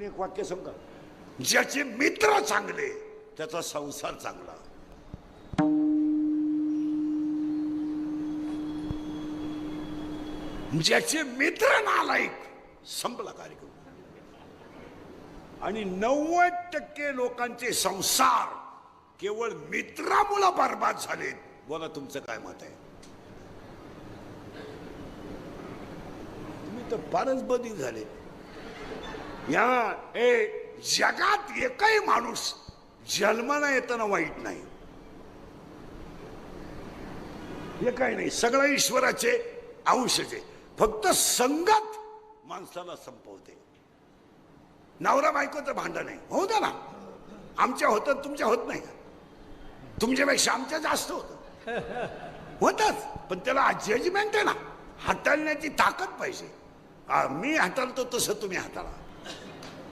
एक वाक्य सांगा, ज्याचे मित्र चांगले त्याचा संसार चांगला. ज्याचे मित्र नालायक, संपला कार्यक्रम. आणि 90% लोकांचे संसार केवळ मित्रामुळे बर्बाद झालेत. बोला तुमचं काय मत आहे? तुम्ही तर फारच बदली झाले. या जगात एकही माणूस जन्माला येताना वाईट नाही, हे काही नाही, सगळं ईश्वराचे अंशचे. फक्त संगत माणसाला संपवते. नवरा बायकोचं भांडण आहे, होऊ द्या ना. आमच्या होतं, तुमच्या होत नाही. तुमच्यापेक्षा आमच्या जास्त होतच, पण त्याला जजमेंट आहे ना, हाताळण्याची ताकद पाहिजे. मी हाताळतो तसं तुम्ही हाताळा.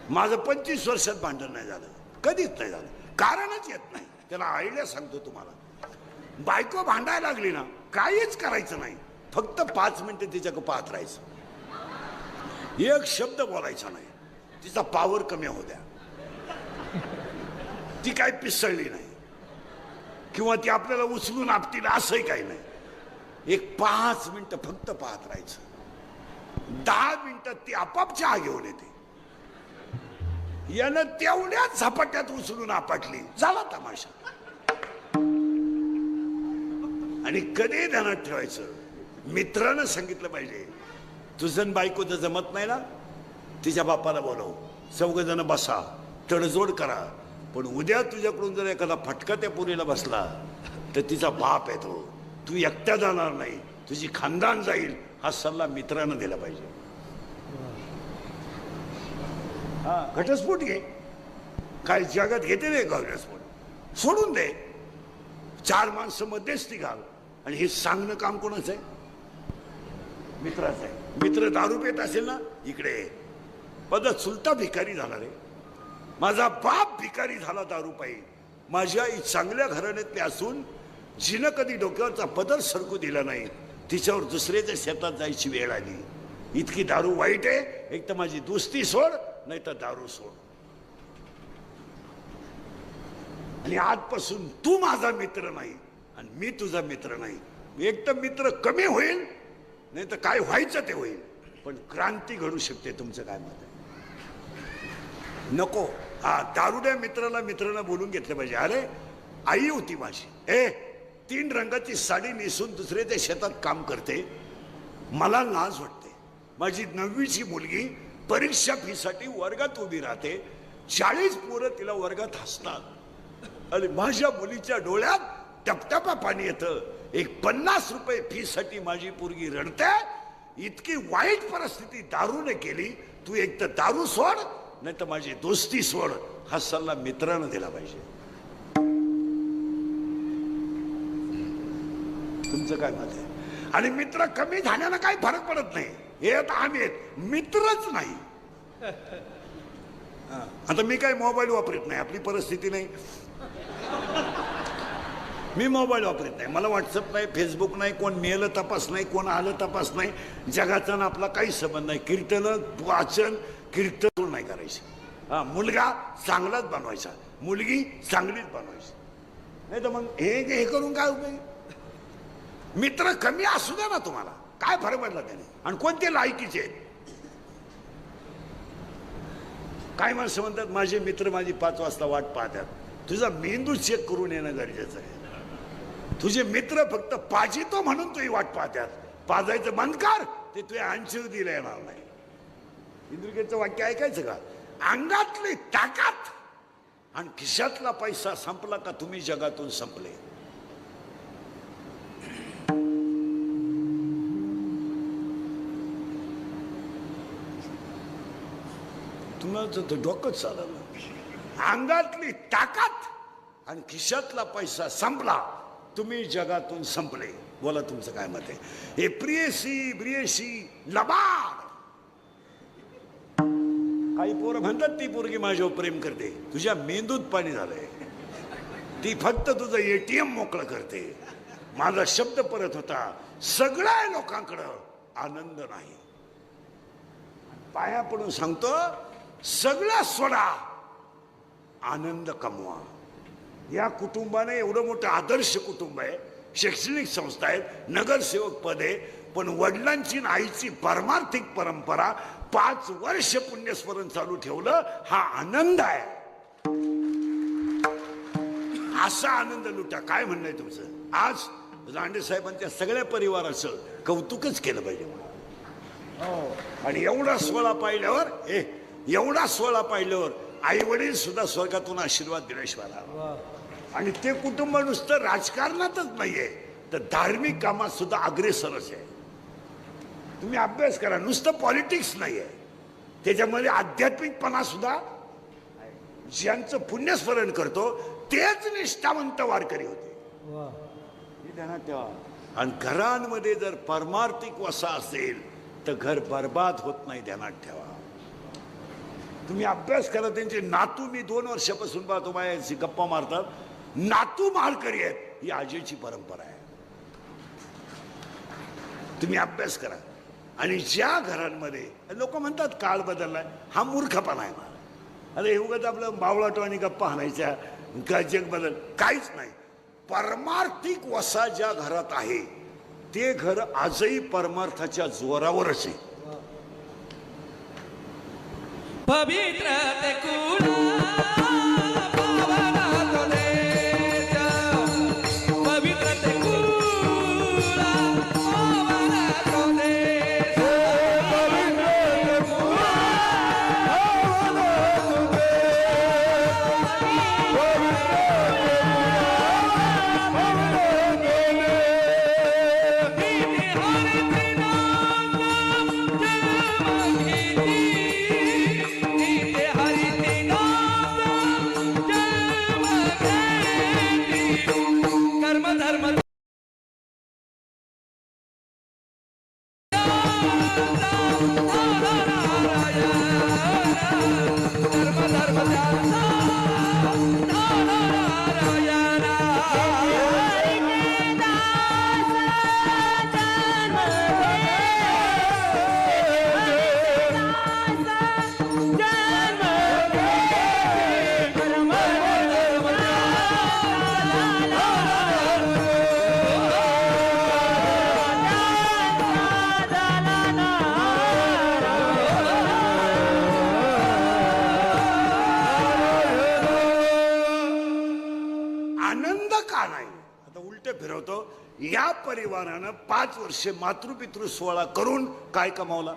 माझं 25 वर्षात भांडण नाही झालं, कधीच नाही झालं. कारणच येत नाही. त्याला आयडिया सांगतो तुम्हाला. बायको भांडायला लागली ना, काहीच करायचं नाही, फक्त 5 मिनिटं तिच्याकडे पाहत राहायचं. एक शब्द बोलायचा नाही. तिचा पावर कमी होऊ द्या. ती काय पिसळली नाही किंवा ती आपल्याला उचलून आपटीला असंही काही नाही. एक 5 मिनिटं फक्त पाहत राहायचं. 10 मिनिटात ती आपाप चहा घेऊन येते. यानं तेवढ्याच झपाट्यात उचलून आपटली, झाला तमाशा. आणि कधी ध्यानात ठेवायचं, मित्रानं सांगितलं पाहिजे, तुझं बायको जर जमत नाही ना, तिच्या बापाला बोलव, 4 जण बसा, तडजोड करा. पण उद्या तुझ्याकडून जर एखादा फटका त्या पुरीला बसला तर तिचा बाप आहे तो, तू एकट्या जाणार नाही, तुझी खानदान जाईल. हा सल्ला मित्रानं दिला पाहिजे. हा, घटस्फोट घे, काय जगात घेते रे घटस्फोट, सोडून दे. 4 माणसं मध्यस्थी घाल. आणि हे सांगणं काम कोणाचं आहे? मित्राचं आहे. मित्र दारू पित असेल ना, इकडे माझा चुलता भिकारी झाला रे, माझा बाप भिकारी झाला दारू पायी. माझी आई चांगल्या घराण्यातली असून जिनं कधी डोक्यावरचा पदर सरकू दिला नाही, तिच्यावर दुसऱ्याच्या शेतात जायची वेळ आली. इतकी दारू वाईट आहे. एक तर माझी दोस्ती सोड, नाही तर दारू सोड. आणि आजपासून तू माझा मित्र नाही आणि मी तुझा मित्र नाही. एक तर मित्र कमी होईल, नाही तर काय व्हायचं ते होईल, पण क्रांती घडू शकते. तुमचं काय मत आहे? नको. हा, दारुड्या मित्रानं बोलून घेतलं पाहिजे. अरे आई होती माझी, 3 रंगाची साडी नेसून दुसऱ्याच्या शेतात काम करते, मला लाज वाटते. माझी 9वीची मुलगी परीक्षा फीसाठी वर्गात उभी राहते, 40 पोरं तिला वर्गात हसतात आणि माझ्या मुलीच्या डोळ्यात टपटपा पाणी येतं. एक 50 रुपये फीसाठी माझी पोरगी रडते. इतकी वाईट परिस्थिती दारूने केली. तू एक तर दारू सोड, नाही तर माझी दोस्ती सोड. हा सल्ला मित्रानं दिला पाहिजे. तुमचं काय मत आहे? आणि मित्र कमी झाल्यानं काही फरक पडत नाही. हे आता आम्ही आहेत, मित्रच नाही. आता मी काय मोबाईल वापरत नाही, आपली परिस्थिती नाही. मी मोबाईल वापरत नाही, मला व्हॉट्सअप नाही, फेसबुक नाही, कोण मेलं तपास नाही, कोण आलं तपास नाही. जगाचा ना आपला काही संबंध नाही. कीर्तन वाचन कीर्तन नाही करायचं. हा, मुलगा चांगलाच बनवायचा, मुलगी चांगलीच बनवायची. नाही तर मग हे करून काय उपयोग? मित्र कमी असू द्या ना, तुम्हाला काय फरक पडला त्याने? आणि कोणते लायकीचे आहेत? काय माणसं म्हणतात, माझे मित्र माझी 5 वाजता वाट पाहतात. तुझा मेंदू चेक करून येणं गरजेचं आहे. तुझे मित्र फक्त पाजितो म्हणून तुझी वाट पाहतात. पाजायचं बंद कर, ते तुझ्या अंशू दिला येणार नाही. इंद्रिकेचं वाक्य ऐकायचं का? अंगातली ताकद आणि खिशातला पैसा संपला का तुम्ही जगातून संपले. तुम्हाला डोकंच चाललं. अंगातली ताकद आणि खिशातला पैसा संपला, तुम्ही जगातून संपले. बोला तुमचं काय मत आहे? हे प्रियसी लबाड. काही पोरं म्हणतात ती पोरगी माझ्यावर प्रेम करते, तुझ्या मेंदूत पाणी झालंय. ती फक्त तुझं ATM मोकळं करते. माझा शब्द परत होता, सगळ्या लोकांकडं आनंद नाही. पाया पडून सांगतो, सगळं सोडा, आनंद कमवा. या कुटुंबाने एवढं मोठं आदर्श कुटुंब आहे, शैक्षणिक संस्था आहेत, नगरसेवक पद आहे, पण वडिलांची आणि आईची परमार्थिक परंपरा 5 वर्ष पुण्यस्मरण चालू ठेवलं, हा आनंद आहे. असा आनंद लुटा. काय म्हणणं आहे तुमचं? आज रांडे साहेबांच्या सगळ्या परिवाराचं कौतुकच केलं पाहिजे. आणि एवढा सोहळा पाहिल्यावर एवढा सोहळा पाहिल्यावर आई वडील सुद्धा स्वर्गातून आशीर्वाद दिल्याशिवाय राहणार. आणि ते कुटुंब नुसतं राजकारणातच नाहीये, तर धार्मिक कामात सुद्धा अग्रेसरच आहे. तुम्ही अभ्यास करा, नुसतं पॉलिटिक्स नाहीये, त्याच्यामध्ये आध्यात्मिकपणा सुद्धा. ज्यांचं पुण्यस्मरण करतो तेच निष्ठावंत वारकरी होते, हे ध्यानात ठेवा. आणि घरांमध्ये जर परमार्थिक वसा असेल तर घर बर्बाद होत नाही, ध्यानात ठेवा. तुम्ही अभ्यास करा. त्यांचे नातू मी 2 वर्षापासून पाहतो, माझ्याशी गप्पा मारतात, नातू माळकरी आहेत. ही आजीची परंपरा आहे. तुम्ही अभ्यास करा. आणि ज्या घरांमध्ये लोक म्हणतात काळ बदललाय, हा मूर्खपणा आहे. अरे हे उगाच आपलं बावळाटो आणि गप्पा हाणायच्या, काय जग बदल, काहीच नाही. परमार्थिक वसा ज्या घरात आहे ते घर आजही परमार्थाच्या जोरावरच आहे. पवित्र ते कुळा पावना तो देश, पवित्र ते कुळा पावना तो देश, पवित्र ते कुळा पावना तो फिरवतो. या परिवारानं 5 वर्षे मातृपितृ सोहळा करून काय कमावला?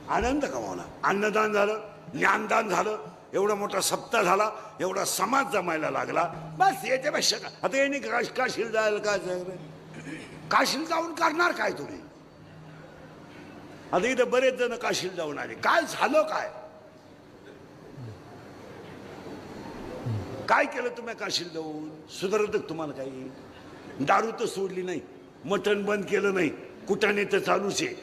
आनंद कमावला. अन्नदान झालं, ज्ञानदान झालं, एवढा मोठा सप्ताह झाला, एवढा समाज जमायला लागला. बस याच्यापेक्षा काय आता. यांनी काशीला जायला काय, काशीला जाऊन करणार काय तुम्ही? आता इथं बरेच जण काशीला जाऊन आले, काय झालं? काय केलं तुम्ही काशीला जाऊन? सुधारत तुम्हाला काही? दारू तर सोडली नाही, मटण बंद केलं नाही, कुटाणे तर चालूच आहे.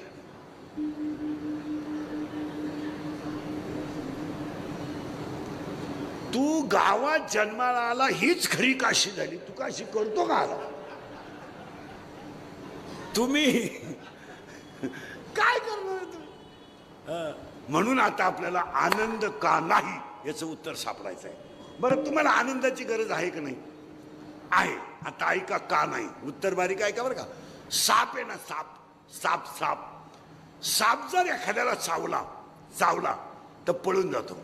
तू गावात जन्माला आला हीच खरी काशी झाली. तू काशी करतो का आला? तुम्ही काय करणार तुम्ही? म्हणून आता आपल्याला आनंद का नाही याचं उत्तर सापडायचं आहे. बरं, तुम्हाला आनंदाची गरज आहे का नाही? आहे. आता ऐका का नाही. उत्तर बारीक ऐका बरं का. साप आहे ना, साप साप साप साप जर एखाद्याला चावला तर पळून जातो.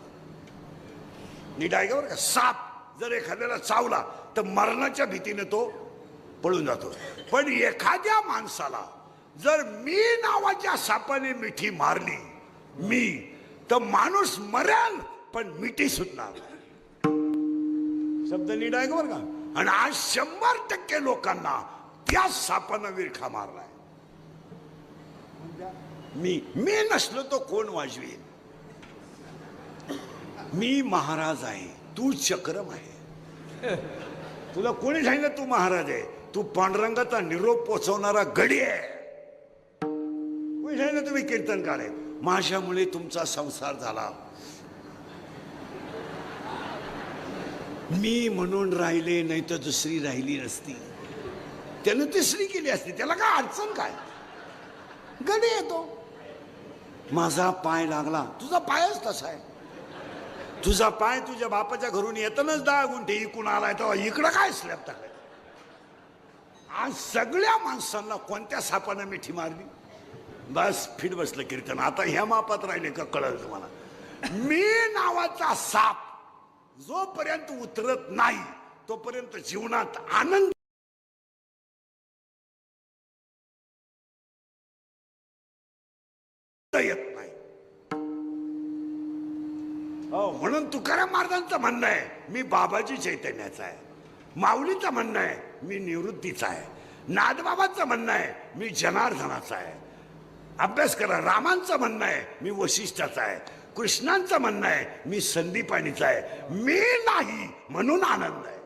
नीट ऐका बरं का. साप जर एखाद्याला चावला तर मरणाच्या भीतीने तो पळून जातो. पण एखाद्या माणसाला जर मी नावाच्या सापाने मिठी मारली तर माणूस मरेल पण मिठी सुटणार. शब्द नीट ऐका बरं का. आणि आज 100% लोकांना त्या सापानं विरखा मारलाय. मी नसलो तो कोण वाजवेल? मी महाराज आहे, तू चक्रम आहे. तुला कोणी सांगितलं तू महाराज आहे? तू पांडुरंगाचा निरोप पोचवणारा गडी आहे. कोणी सांगितलं तुम्ही कीर्तनकार आहे? माझ्यामुळे तुमचा संसार झाला. मी म्हणून राहिले, नाही तर दुसरी राहिली नसती. त्यानं तिसरी केली असती. त्याला काय अडचण काय? गडी येतो. माझा पाय लागला. तुझा पायच तसा आहे. तुझा पाय तुझ्या बापाच्या घरून येतानाच 10 गुंठे इकून आलाय, तेव्हा इकडं काय स्लॅब टाकलाय? आज सगळ्या माणसांना कोणत्या सापानं मिठी मारली? बस फिट बसलं कीर्तन. आता ह्या मापात राहिले का कळलं तुम्हाला? मी नावाचा साप जोपर्यंत उतरत नाही तोपर्यंत जीवनात आनंद येत नाही. म्हणून तुकाराम महाराजांचं म्हणणं आहे मी बाबाजी चैतन्याचा आहे. माऊलीचं म्हणणं आहे मी निवृत्तीचा आहे. नादबाबांचं म्हणणं आहे मी जनार्दनाचा आहे. अभ्यास करा. रामांचं म्हणणं आहे मी वशिष्ठाचा आहे. कृष्णांचं म्हणणं आहे मी संदीपानीचा आहे. मी नाही म्हणून आनंद आहे.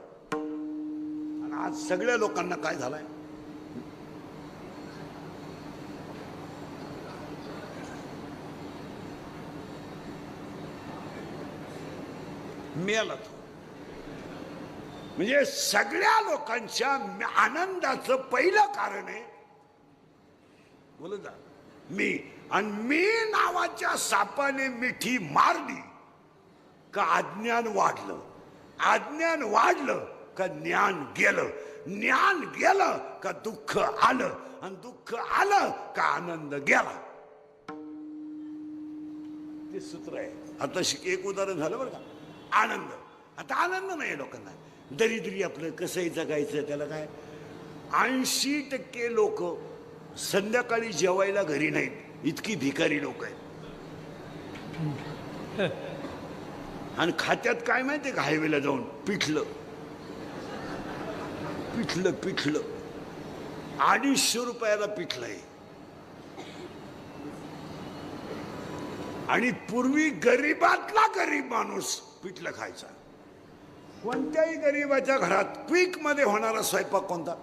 आणि आज सगळ्या लोकांना काय झालंय? मेला तो. म्हणजे सगळ्या लोकांच्या आनंदाचं पहिलं कारण आहे बोलू जा मी. आणि मी नावाच्या सापाने मिठी मारली का अज्ञान वाढलं. अज्ञान वाढलं का ज्ञान गेलं. ज्ञान गेलं का दुःख आलं. आणि दुःख आलं का आनंद गेला. ते सूत्र आहे. आता एक उदाहरण झालं बरं का. आनंद. आता आनंद नाही लोकांना. दरिद्री आपलं कसंही जगायचं त्याला काय. 80% लोक संध्याकाळी जेवायला घरी नाहीत. इतकी भिकारी लोक आहेत. आणि खात्यात काय माहितीये का हायवेला जाऊन पिठलं पिठलं पिठलं 250 रुपयाला पिठलं आहे. आणि पूर्वी गरीबातला गरीब माणूस पिठलं खायचा. कोणत्याही गरीबाच्या घरात क्विक मध्ये होणारा स्वयंपाक कोणता?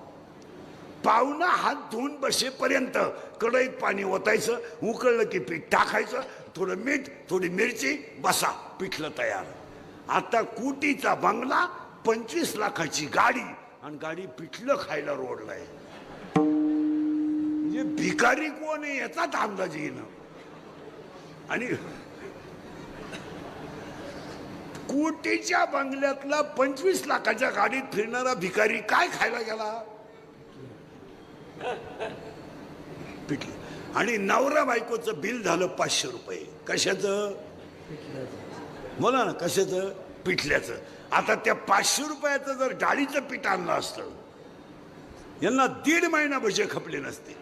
पाहुणा हात धुवून बसेपर्यंत कढईत पाणी ओतायचं. उकळलं की पीठ टाकायचं. थोडं मीठ थोडी मिरची बसा पिठलं तयार. आता कोटीचा बंगला 25 लाखाची गाडी आणि गाडी पिठलं खायला रोडलाय. म्हणजे भिकारी कोण आहे याचाच अंदाज येणं. आणि कोटीच्या बंगल्यातला 25 लाखाच्या गाडीत फिरणारा भिकारी काय खायला गेला? पिठलं. आणि नवरा बायकोचं बिल झालं 500 रुपये. कशाचं? बोला ना कशाचं? पिठल्याचं. आता त्या 500 रुपयाचं जर डाळीचं पीठ आणलं असतं यांना 1.5 महिना भजे खपले नसते.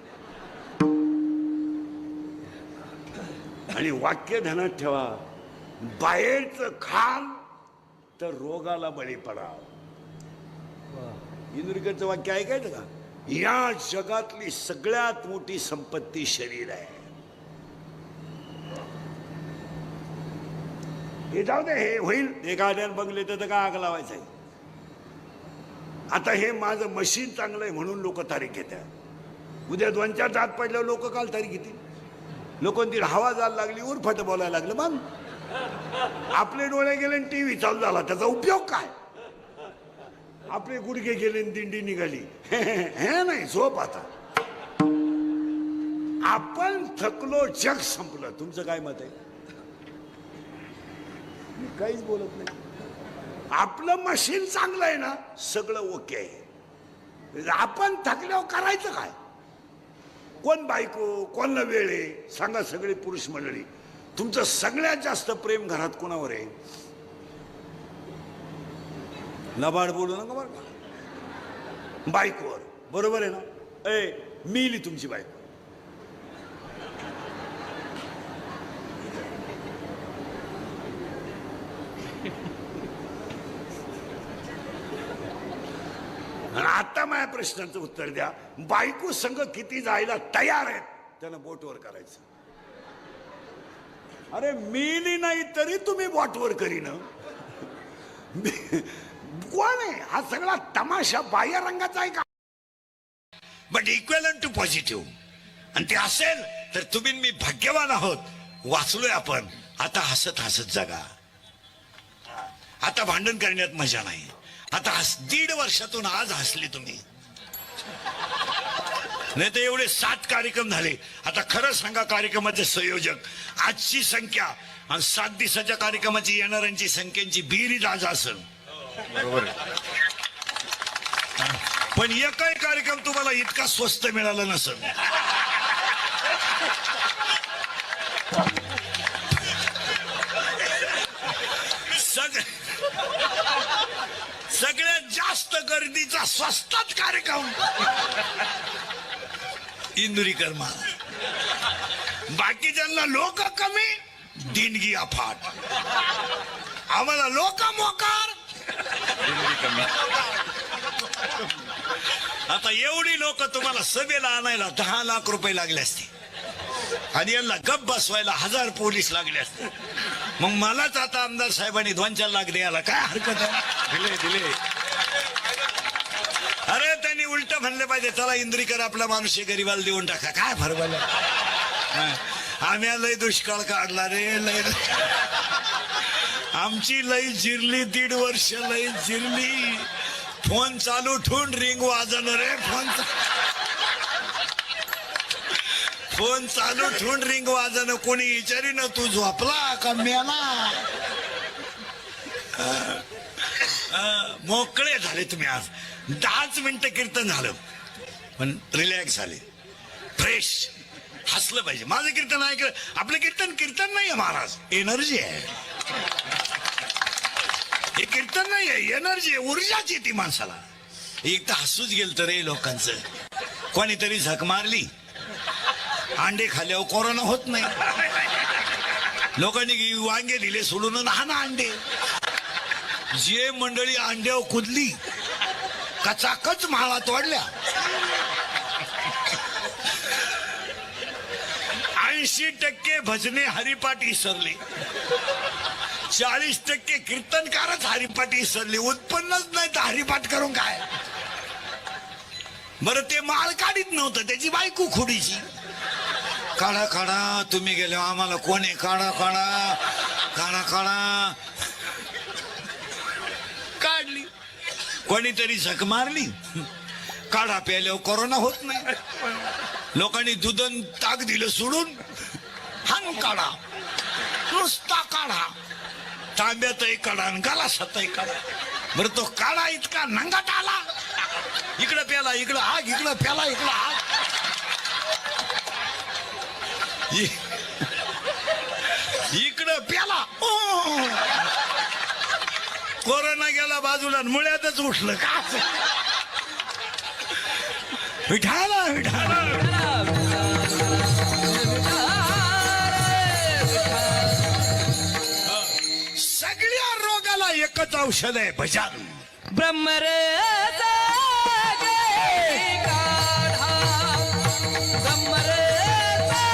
आणि वाक्य ध्यानात ठेवा. बाहेरचं खाल तर रोगाला बळी पडा. इंद्रिकरचं वाक्य ऐकायचं का? या जगातली सगळ्यात मोठी संपत्ती शरीर आहे. हे जाऊ दे. हे होईल. हे गाड्यान बंगले तर काय आग लावायचं आहे. आता हे माझं मशीन चांगलं आहे म्हणून लोक तारीख घेतात. उद्या 2-4 दात पडल्यावर लोक काल तारीख घेतील. लोकांची हवा जायला लागली उरफाट बोलायला लागलं. मग आपले डोळे गेले टीव्ही चालू झाला त्याचा उपयोग काय? आपले गुडघे गेले दिंडी निघाली. हे नाही झोप. आता आपण थकलो जग संपलं. तुमचं काय मत आहे? मी काहीच बोलत नाही. आपलं मशीन चांगलं आहे ना सगळं ओके आहे. आपण थकल्यावर करायचं काय? कोण बायको कोणला वेळ आहे सांगा? सगळे पुरुष मंडळी तुमचं सगळ्यात जास्त प्रेम घरात कोणावर आहे? लबाड बोलू नका बरं का. बायकोवर. बरोबर आहे ना? मिली तुमची बायको. आता माझ्या प्रश्नाचं उत्तर द्या. बायको संघ किती जायला तयार आहेत त्यानं बोटवर करायचं. अरे मिली नाही तरी तुम्ही बोटवर करीन. कोण आहे हा सगळा तमाशा? बाह्य रंगाचा आहे का? But equal to positive. आणि ते असेल तर तुम्ही मी भाग्यवान आहोत. वाचलोय आपण. आता हसत हसत जगा. आता भांडण करण्यात मजा नाही. आता 1.5 वर्षातून आज हसले तुम्ही. नाही तर एवढे 7 कार्यक्रम झाले. आता खरं सांगा, कार्यक्रमाचे संयोजक आजची संख्या आणि 7 दिवसाच्या कार्यक्रमाची येणाऱ्यांची संख्यांची बेरीज आज असेल. बरोबर. पण एकही कार्यक्रम तुम्हाला इतका स्वस्त मिळाला नसेल. सगळ्यात जास्त गर्दीचा स्वस्तात कार्यक्रम इंदुरीकर महाराज. बाकीच्यांना लोक कमी, देणगी अफाट. आम्हाला लोक मोकार. आता एवढी लोक तुम्हाला सभेला आणायला 10 लाख रुपये लागले असते आणि यांना गप बसवायला 1000 पोलीस लागले असते. मग मलाच आता आमदार साहेबांनी 2-4 लाख द्यायला काय हरकत आहे? दिले. अरे त्यांनी उलट म्हणले पाहिजे, चला इंद्रीकर आपला माणूस आहे, गरीबाला देऊन टाका. काय फरक आम्ही लय दुष्काळ काढला रे, लय आमची लय जिरली, 1.5 वर्ष लय जिरली. फोन चालू ठेवून रिंग वाजणार रे. फोन चालू ठेवून रिंग वाजणं. कोणी विचारी ना तू झोपला का मेला. मोकळे झाले तुम्ही आज. 10च मिनिटं कीर्तन झालं पण रिलॅक्स झाले, फ्रेश. हसलं पाहिजे. माझं कीर्तन ऐकलं. आपलं कीर्तन नाहीये महाराज, एनर्जी आहे. हे कीर्तन नाहीये, एनर्जी आहे, ऊर्जाची ती माणसाला. एक तर हसूच गेल तर रे लोकांचं. कोणीतरी झक मारली, अंडे खाल्यावर कोरोना होत नाही. लोकांनी वांगे दिले सोडून, हा ना अंडे. जे मंडळी अंड्यावर कुदली, कचाकच माळा तोडल्या. 80% भजने हरिपाठ विसरले, 40% कीर्तनकारच हरिपाठ विसरले. उत्पन्नच नाही तर हरिपाठ करून काय. बरं ते माळ काढीत नव्हतं, त्याची बायको खुडीची. काढा काढा, तुम्ही गेले आम्हाला कोणी काढा काढा काढा काढा. काढली. कोणीतरी झक मारली, काढा प्यायल्यावर कोरोना होत नाही. लोकांनी दुधन ताक दिलं सोडून, हान काढा, नुसता काढा. तांब्यातही काढा आणि गलासातही काढा. बरं तो काढा इतका नंगाट आला. इकडं प्याला, इकडं आग, इकडं प्याला, इकडं आग. इकडं प्याला, कोरोना गेला बाजूला, मुळ्यातच उठलं का. विठाला विठाला. सगळ्या रोगाला एकच औषध आहे, भजन. ब्रह्मरचा गई काढा, ब्रह्मरचा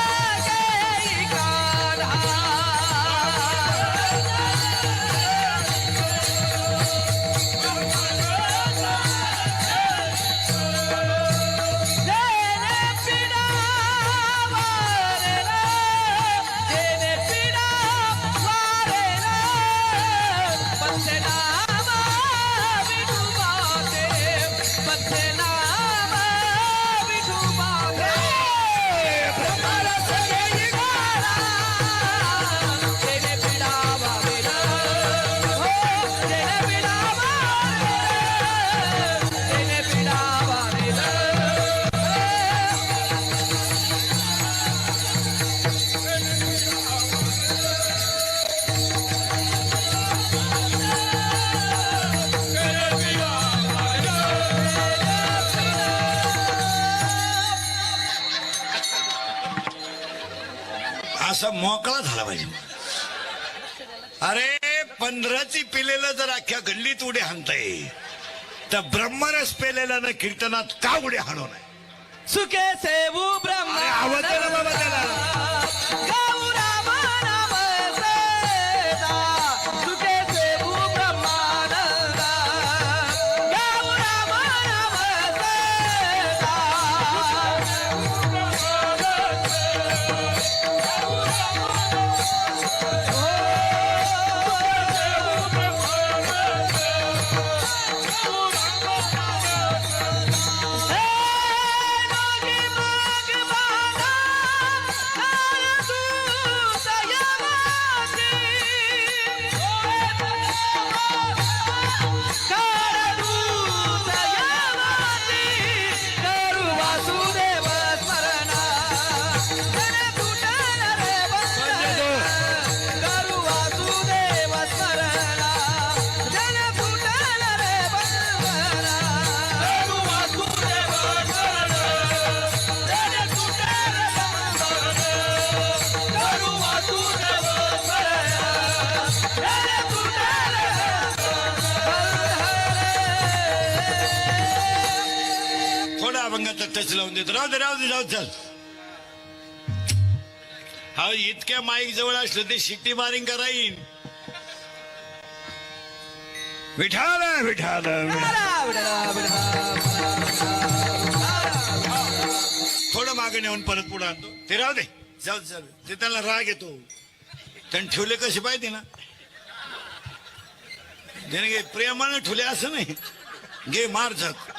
गई काढा. जेने पिडा वारेला, जेने पिडा वारेला, पंचनामा विठुबाते, पंचनामा विठुबाते. ब्रह्मरस गई काढा, जेने पिडा वारेला, हो जेने पिडा वारेला, जेने पिडा वारेला. असा मोकळा झाला पाहिजे. अरे 15ची पिलेलं जर अख्ख्या गल्लीत उड्या हाणताय, तर ब्रह्मरस पेलेल्यानं कीर्तनात का उड्या हाणू नये. सुखे सेवू ब्रह्म अरे आवाज दे ना बाबा त्याला. गौराम नाम सेदा, सुखे सेवू ब्रह्मानंद, गौराम नाम सेदा. हे आता टच लावून देतो. राहू दे जाऊ चल. हा इतक्या माईक जवळ असलं ते शिट्टी मारिंग कराईन. विठाल विठाल थोडं मागे नेऊन परत पुढे आणतो. ते राहू दे जाऊ चल. ते त्यांना राग येतो. त्यांनी ठेवले कसे पाहिजे ना. त्याने गे प्रेमाने ठेवले असं नाही. घे मार झक.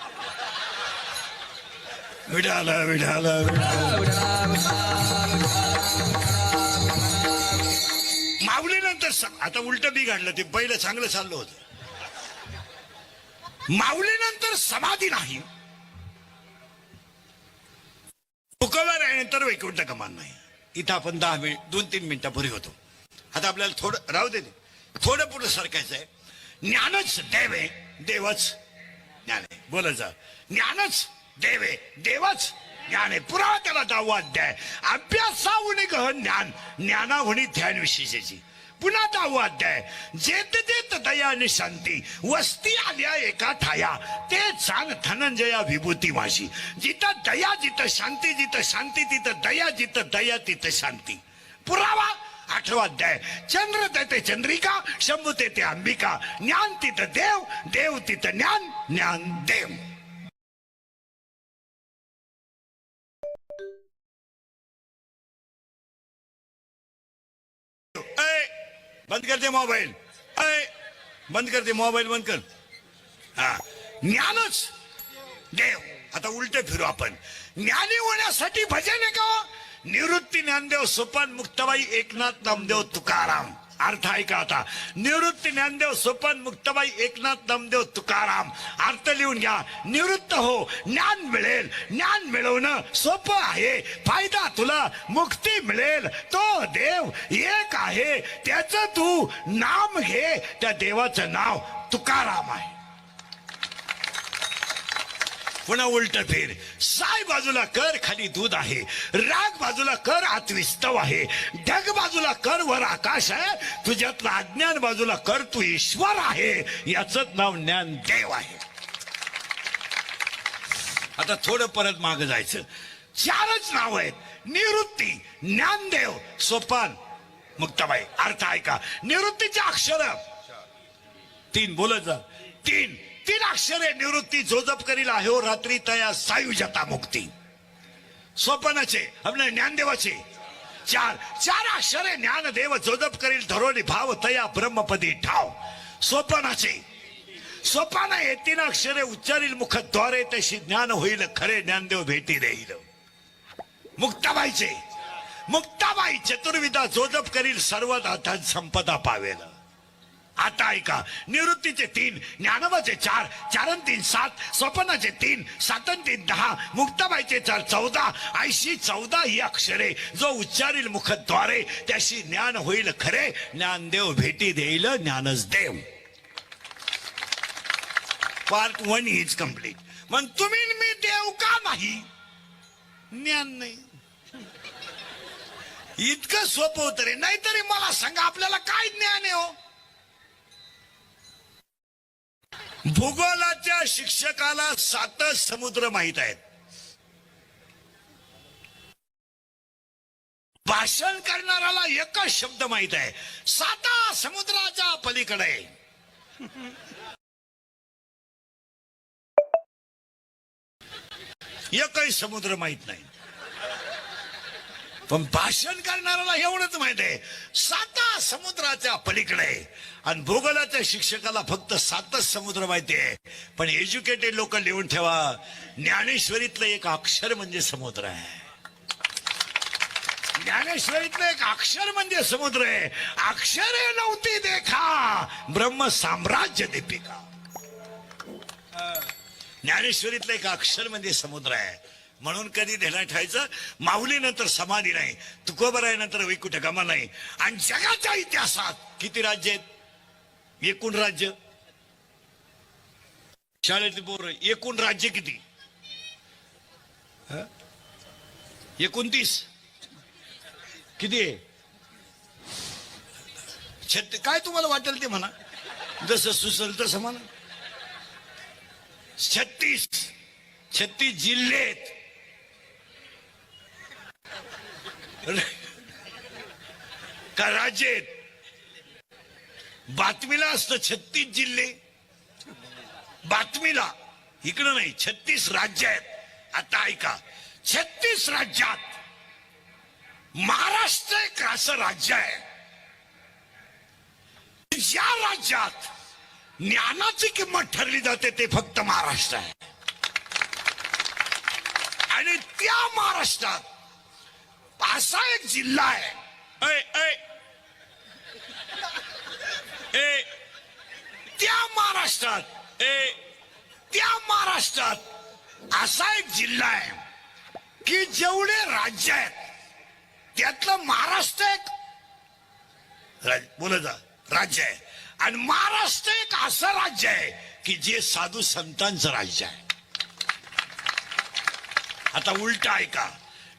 विठाल विठाल माऊलीनंतर आता उलट बिघडलं. ते पहिलं चांगलं चाललं होतं. माऊलीनंतर समाधी नाही. तुकोबा राहिल्यानंतर वैकुंठ गमन नाही. इथं आपण 2-3 मिनिटापूर्वी होतो. आता आपल्याला थोडं राहू दे. थोडं पुढे सरकायचं आहे. ज्ञानच देव आहे, देवच ज्ञान आहे. बोला जा. ज्ञानच देव आहे, देवच ज्ञान आहे. पुरावा त्याला 10वा अध्याय. अभ्यासाहुनी गहन ज्ञान, ज्ञानाहुनी ध्यान विशेषाची. पुन्हा 10वा अध्याय. जेत जेत दया आणि शांती वस्ती आल्या एका ठाया, ते सांग धनंजया विभूती माझी. जिथं दया जिथं शांती, जिथं शांती तिथं दया, जिथं दया तिथं शांती. पुरावा 8वा अध्याय. चंद्र तेथे चंद्रिका, शंभू तेथे अंबिका. ज्ञान तिथं देव, देव तिथं ज्ञान, ज्ञान देव. बंद कर दे मोबाईल. बंद कर दे मोबाईल. बंद कर. हा ज्ञानच देव. आता उलट फिरू आपण. ज्ञानी होण्यासाठी भजन आहे का? निवृत्ती ज्ञानदेव सोपान मुक्ताबाई एकनाथ नामदेव तुकाराम. अर्थ ऐका आता. निवृत्ती ज्ञानदेव सोपान मुक्ताबाई एकनाथ नामदेव तुकाराम. अर्थ लिहून घ्या. निवृत्त हो, ज्ञान मिळेल. ज्ञान मिळवणं सोपं आहे. फायदा तुला मुक्ती मिळेल. तो देव एक आहे, त्याचं तू नाम घे. त्या देवाचं नाव तुकाराम आहे. पुन्हा उलट फेर. साय बाजूला कर, खाली दूध आहे. राग बाजूला कर, आत विस्तव आहे. ढग बाजूला कर, वर आकाश आहे. तुझ्यातला अज्ञान बाजूला कर, तू ईश्वर आहे. याचंच नाव ज्ञानदेव आहे. आता थोडं परत मागे जायचं. 4च नाव आहेत. निवृत्ती, ज्ञानदेव, सोपान, मुक्ताबाई. अर्थ ऐका. निवृत्तीचे अक्षर 3. बोलत जा. 3 अक्षरे. निवृत्ती जोजप करील आहे हो रात्री तया सायुजता मुक्ती. सोपनाचे आपल्या ज्ञानदेवाचे 4 अक्षरे. ज्ञानदेव जोजप करील धरोनी भाव तया ब्रह्मपदी ठाव. सोपाना हे 3 अक्षरे उच्चारील मुखद्वारे, तशी ज्ञान होईल खरे ज्ञानदेव भेटी देईल. मुक्ताबाई चतुर्विधा जोजप करील सर्व धन संपदा पावेल. आता ऐका. निवृत्तीचे 3, ज्ञानोबाचे 4, 4 आणि 3 7, स्वपनाचे 3, 7 आणि 3 10, मुक्ताबाईचे 4 14. 14 ही अक्षरे जो उच्चारील मुखद्वारे, त्याशी ज्ञान होईल खरे ज्ञानदेव भेटी देईल ज्ञानच देव. Part 1 is complete. मग तुम्ही मी देव का नाही? ज्ञान नाही. इतकं सोपं होतं रे. नाहीतरी मला सांगा आपल्याला काय ज्ञान आहे हो? भूगोलाच्या शिक्षकाला 7 समुद्र माहित आहेत. भाषण करणाऱ्याला एकच शब्द माहित आहे, 7 समुद्राच्या पलीकडे. एकही समुद्र माहित नाही. पण भाषण करणाऱ्याला एवढंच माहित आहे, 7 समुद्राच्या पलीकडे. आणि भूगोलाच्या शिक्षकाला फक्त 7च समुद्र माहिती आहे. पण एज्युकेटेड लोक लिहून ठेवा, ज्ञानेश्वरीतलं एक अक्षर म्हणजे समुद्र आहे. ज्ञानेश्वरीतलं एक अक्षर म्हणजे समुद्र आहे. अक्षरे नव्हती देखा ब्रह्म साम्राज्य दीपिका. ज्ञानेश्वरीतलं एक अक्षर म्हणजे समुद्र आहे. म्हणून कधी ध्यानात ठेवायचं, माऊलीनंतर समाधी नाही, तुकोबारायानंतर वैकुंठ गमन नाही. आणि जगाच्या इतिहासात किती राज्य आहेत? एकूण राज्य शाळेतली पोरं, एकूण राज्य किती? 29. किती आहे? काय तुम्हाला वाटेल ते म्हणा, जसं सुचल तसं म्हणा. 36. 36 जिल्हे आहेत. का राज्य आहेत? बातमीला असतं 36 जिल्हे, बातमीला इकडं नाही. 36 राज्य आहेत. आता ऐका, 36 राज्यात महाराष्ट्र एक असं राज्य आहे ज्या राज्यात ज्ञानाची किंमत ठरली जाते ते फक्त महाराष्ट्र आहे. आणि त्या महाराष्ट्रात असा एक जिल्हा आहे. त्या महाराष्ट्रात असा एक जिल्हा आहे की जेवढे राज्य आहेत त्यातलं महाराष्ट्र एक बोला जा राज्य आहे. आणि महाराष्ट्र एक असं राज्य आहे की जे साधू संतांचं राज्य आहे. आता उलट ऐका,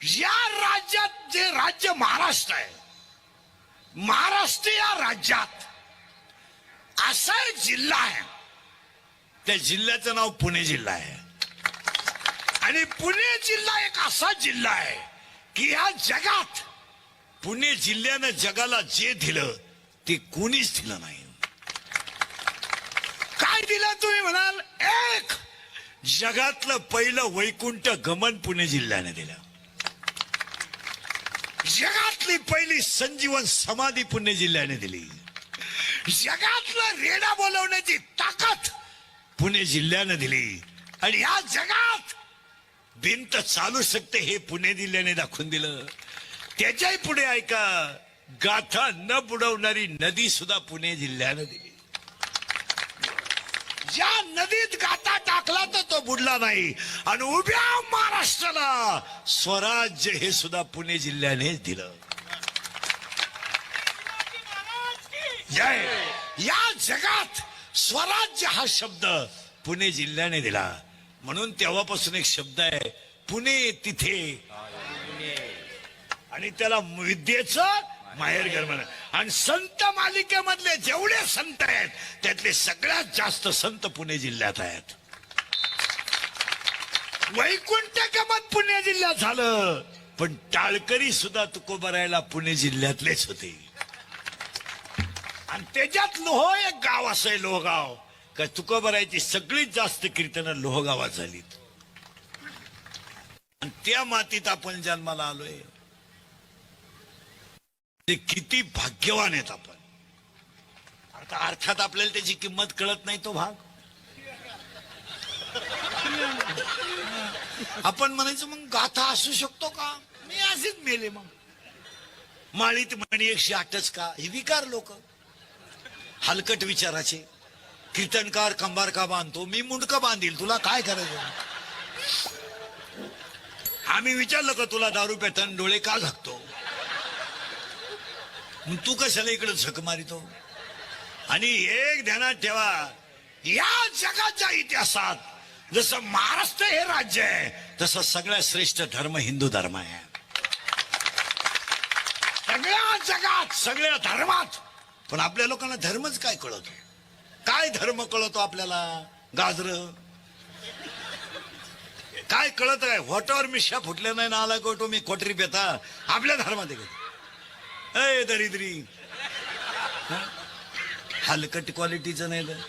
या राज्यात जे राज्य महाराष्ट्र आहे, महाराष्ट्र या राज्यात असा एक जिल्हा आहे, त्या जिल्ह्याचं नाव पुणे जिल्हा आहे. आणि पुणे जिल्हा एक असा जिल्हा आहे की या जगात पुणे जिल्ह्यानं जगाला जे दिलं ते कोणीच दिलं नाही. काय दिलं तुम्ही म्हणाल? एक जगातलं पहिलं वैकुंठ गमन पुणे जिल्ह्याने दिलं. जगातली पहिली संजीवन समाधी पुणे जिल्ह्याने दिली. जगातलं रेडा बोलवण्याची ताकद पुणे जिल्ह्याने दिली. आणि या जगात भिंत चालू शकते हे पुणे जिल्ह्याने दाखवून दिलं. त्याच्याही पुढे ऐका, गाथा न बुडवणारी नदी सुद्धा पुणे जिल्ह्यानं दिली. ज्या नदीत गाथा टाकला तर तो बुडला नाही. आणि उभ्या महाराष्ट्राला स्वराज्य हे सुद्धा पुणे जिल्ह्यानेच दिलं. जय. या जगात स्वराज्य हा शब्द पुणे जिल्ह्याने दिला. म्हणून तेव्हापासून एक शब्द आहे पुणे तिथे, आणि त्याला विद्येचं माहेरघर म्हणा. आणि संत मालिकेमधले जेवढे संत आहेत त्यातले सगळ्यात जास्त संत पुणे जिल्ह्यात आहेत. वैकुंठ गमन पुणे जिल्ह्यात झालं, पण टाळकरी सुद्धा तुकोबारायला पुणे जिल्ह्यातलेच होते. आणि त्याच्यात लोह एक गाव असं आहे, लोहगाव. का तुकोबारायची सगळीत जास्त कीर्तनं लोहगावात झालीत. आणि त्या मातीत आपण जन्माला आलोय. ते किती भाग्यवान आहेत आपण. अर्थात आपल्याला त्याची किंमत कळत नाही तो भाग. आपण म्हणायचं मग गाथा असू शकतो का? मी असेच मेले मग. माळीत म्हणी 108च का? हे विकार लोक हलकट विचाराचे. कीर्तनकार कंबार का बांधतो, मी मुंडका बांधील, तुला काय करायचं? आम्ही विचारलं का तुला दारू पेताना डोळे का झाकतो? तू कशाला इकडे झक मारितो? आणि एक ध्यानात ठेवा, या जगाच्या इतिहासात जसं महाराष्ट्र हे राज्य आहे तसं सगळ्यात श्रेष्ठ धर्म हिंदू धर्म आहे. सगळ्या जगात सगळ्या धर्मात. पण आपल्या लोकांना धर्मच काय कळतो? काय धर्म कळतो आपल्याला? गाजर काय कळत आहे? व्हॉटवर मिशा फुटल्या नाही ना आला कोटो मी कोटरी पेता आपल्या धर्मात. अय दरिद्री हलकट क्वालिटीचं नाही तर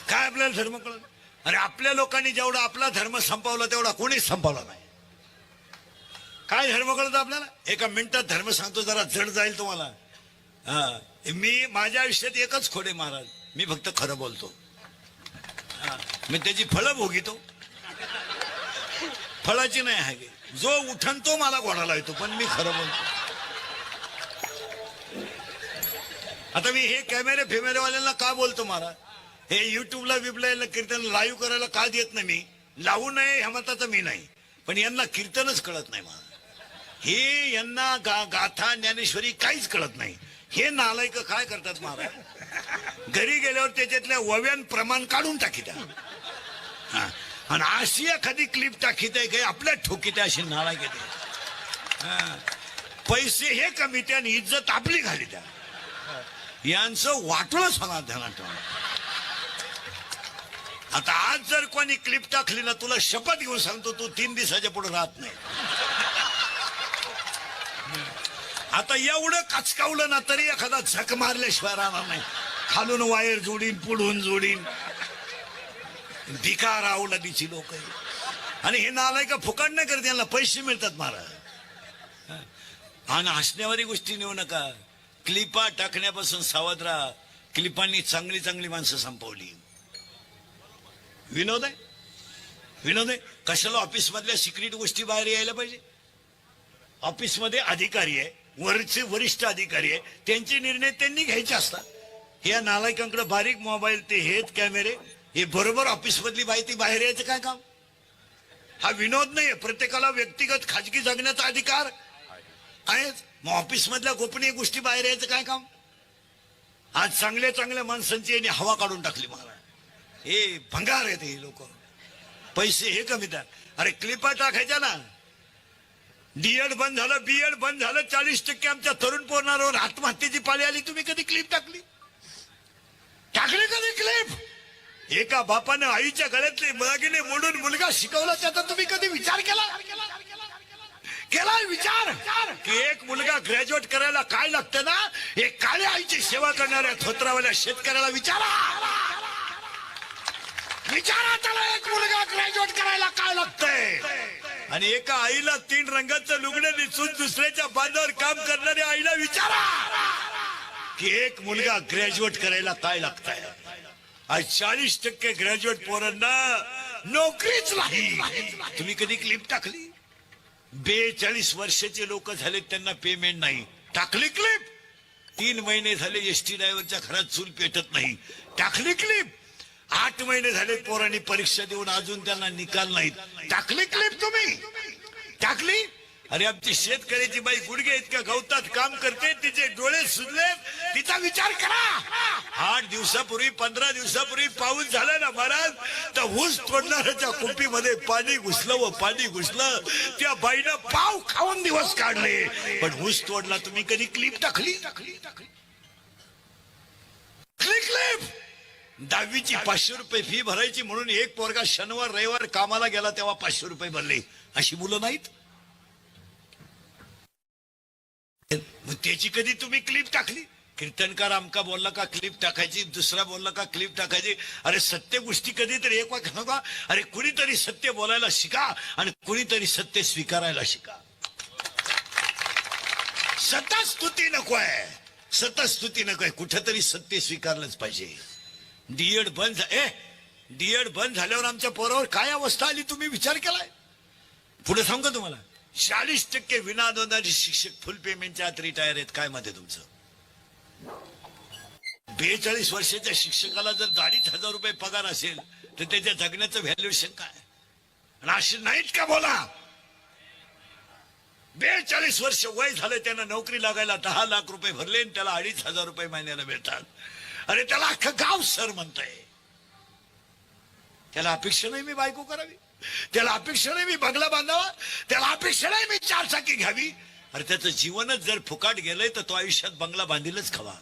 काय आपल्याला धर्म कळत? अरे आपल्या लोकांनी जेवढा आपला धर्म संपवला तेवढा कोणीच संपवला नाही. काय धर्म कळत आपल्याला? एका मिनिटात धर्म सांगतो, जरा जड जाईल तुम्हाला. मी माझ्या आयुष्यात एकच खोडे महाराज, मी फक्त खरं बोलतो. मी त्याची फळं भोगितो. फळाची नाही आहे, जो उठन तो मला घोडाला येतो, पण मी खरं बोलतो. आता मी हे कॅमेरे फेमेरेवाल्यांना का बोलतो महाराज? हे युट्यूबला बिबलायला कीर्तन लाईव्ह करायला का देत नाही मी? लावू नये ह्या मताचा मी नाही, पण यांना कीर्तनच कळत नाही महाराज. हे यांना गाथा ज्ञानेश्वरी काहीच कळत नाही. हे नालायक काय करतात महाराज? घरी गेल्यावर त्याच्यातल्या वव्यान प्रमाण काढून टाकीत आहे. आणि अशी एखादी क्लिप टाकीत आहे काही आपल्या ठोकीत आहे, अशी नालायक येते. पैसे हे कमी त्या आणि इज्जत आपली घाली त्या. यांचं वाटोळच होणार ध्यानात ठेवा. आता आज जर कोणी क्लिप टाकली ना तुला शपथ घेऊन सांगतो तू 3 दिवसाच्या पुढे राहत नाही. आता एवढं कचकावलं ना तरी एखादा झक मारल्याशिवाय राहणार नाही. खालून वायर जोडीन पुढून जोडीन भिकार आवलादीची लोक आणि हे नालाय का फुकाट नाही करत यांना पैसे मिळतात महाराज. आणि हसण्यावारी गोष्टी नेऊ नका. क्लिपा टाकण्यापासून सावध राहा. क्लिपांनी चांगली चांगली माणसं संपवली. विनोद आहे कशाला ऑफिस मधल्या सिक्रेट गोष्टी बाहेर यायला पाहिजे. ऑफिसमध्ये अधिकारी आहे वरचे वरिष्ठ अधिकारी आहे त्यांचे निर्णय त्यांनी घ्यायचे असतात. या नालायकांकडे बारीक मोबाईल ते हेच कॅमेरे हे बरोबर ऑफिस मधली माहिती बाहेर यायचं काय काम. हा विनोद नाहीये. प्रत्येकाला व्यक्तिगत खाजगी जगण्याचा अधिकार आहेच. मग ऑफिस मधल्या गोपनीय गोष्टी बाहेर यायचं काय काम. आज चांगल्या चांगल्या माणसांची यांनी हवा काढून टाकली महाराज. हे भंगार आहेत हे लोक. पैसे हे कमी द्या. अरे क्लिपा टाकायच्या ना. डीएड बंद झालं बीएड बंद झालं 40% आमच्या तरुण पोरणाऱ्यावर आत्महत्येची पाळी आली. तुम्ही कधी क्लिप टाकली कधी क्लिप. एका बापानं आईच्या गळ्यातले दागिने मोडून मुलगा शिकवला त्याचा तुम्ही कधी विचार केलाय विचार की एक मुलगा ग्रॅज्युएट करायला काय लागतं ना. एक काळ्या आईची सेवा करणाऱ्या थोत्रावाल्या शेतकऱ्याला विचारा त्याला एक मुलगा ग्रॅज्युएट करायला काय लागतंय. आणि एका आईला 3 रंगाचं लुगडं दिसून दुसऱ्याच्या बांधावर काम करणाऱ्या आईला विचारा की एक मुलगा ग्रॅज्युएट करायला काय लागतंय. आज 40% ग्रॅज्युएट पोरांना नोकरीच नाही. तुम्ही कधी क्लिप टाकली. 42 वर्षाचे लोक झाले त्यांना पेमेंट नाही. टाकली क्लिप. 3 महिने झाले एसटी ड्रायव्हरच्या घरात चूल पेटत नाही. टाकली क्लिप. 8 महिने झाले पोरांनी परीक्षा देऊन अजून त्यांना निकाल नाहीत. टाकली क्लिप तुम्ही टाकली. अरे आमची शेतकऱ्याची बाई गुडघे इतक्या गवतात काम करते तिचे डोळे सुजले तिचा विचार करा. 8 दिवसापूर्वी 15 दिवसापूर्वी पाऊस झाला ना महाराज तर ऊस तोडणाऱ्याच्या कुंपीमध्ये पाणी घुसलं त्या बाईनं पाव खाऊन दिवस काढले. पण ऊस तोडला. तुम्ही कधी क्लिप टाकली. क्लिप. 10वीची 500 रुपये फी भरायची म्हणून एक पोरगा शनिवार रविवार कामाला गेला तेव्हा 500 रुपये भरले. अशी मुलं नाहीत. मग त्याची कधी तुम्ही क्लिप टाकली. कीर्तनकार आमका बोलला का क्लिप टाकायची. दुसरा बोलला का क्लिप टाकायची. अरे सत्य गोष्टी कधीतरी एक वाक्य नका. अरे कुणीतरी सत्य बोलायला शिका आणि कुणीतरी सत्य स्वीकारायला शिका. सतस्तुती नकोय. कुठेतरी सत्य स्वीकारलंच पाहिजे. डीएड बंद झाल्यावर आमच्या पोरावर काय अवस्था आली तुम्ही विचार केलाय. पुढे सांगू का तुम्हाला. 40% विनानोंदाचे शिक्षक फुल पेमेंटच्या आत रिटायर आहेत. काय मत आहे तुमचं. 42 वर्षाच्या शिक्षकाला जर 2,500 रुपये पगार असेल तर त्याच्या जगण्याचं व्हॅल्युएशन काय. अशी नाहीत का बोला. 42 वर्ष वय झालं त्यांना नोकरी लागायला 10 लाख रुपये भरले आणि त्याला 2,500 रुपये महिन्याला मिळतात. अरे त्याला अख्खं गाव सर म्हणतंय. त्याला अपेक्षा नाही मी बायको करावी. त्याला अपेक्षा नाही मी बंगला बांधावा. त्याला अपेक्षा नाही मी 4 चाकी घ्यावी. अरे त्याचं जीवनच जर फुकाट गेलंय तर तो आयुष्यात बंगला बांधीलच खावा.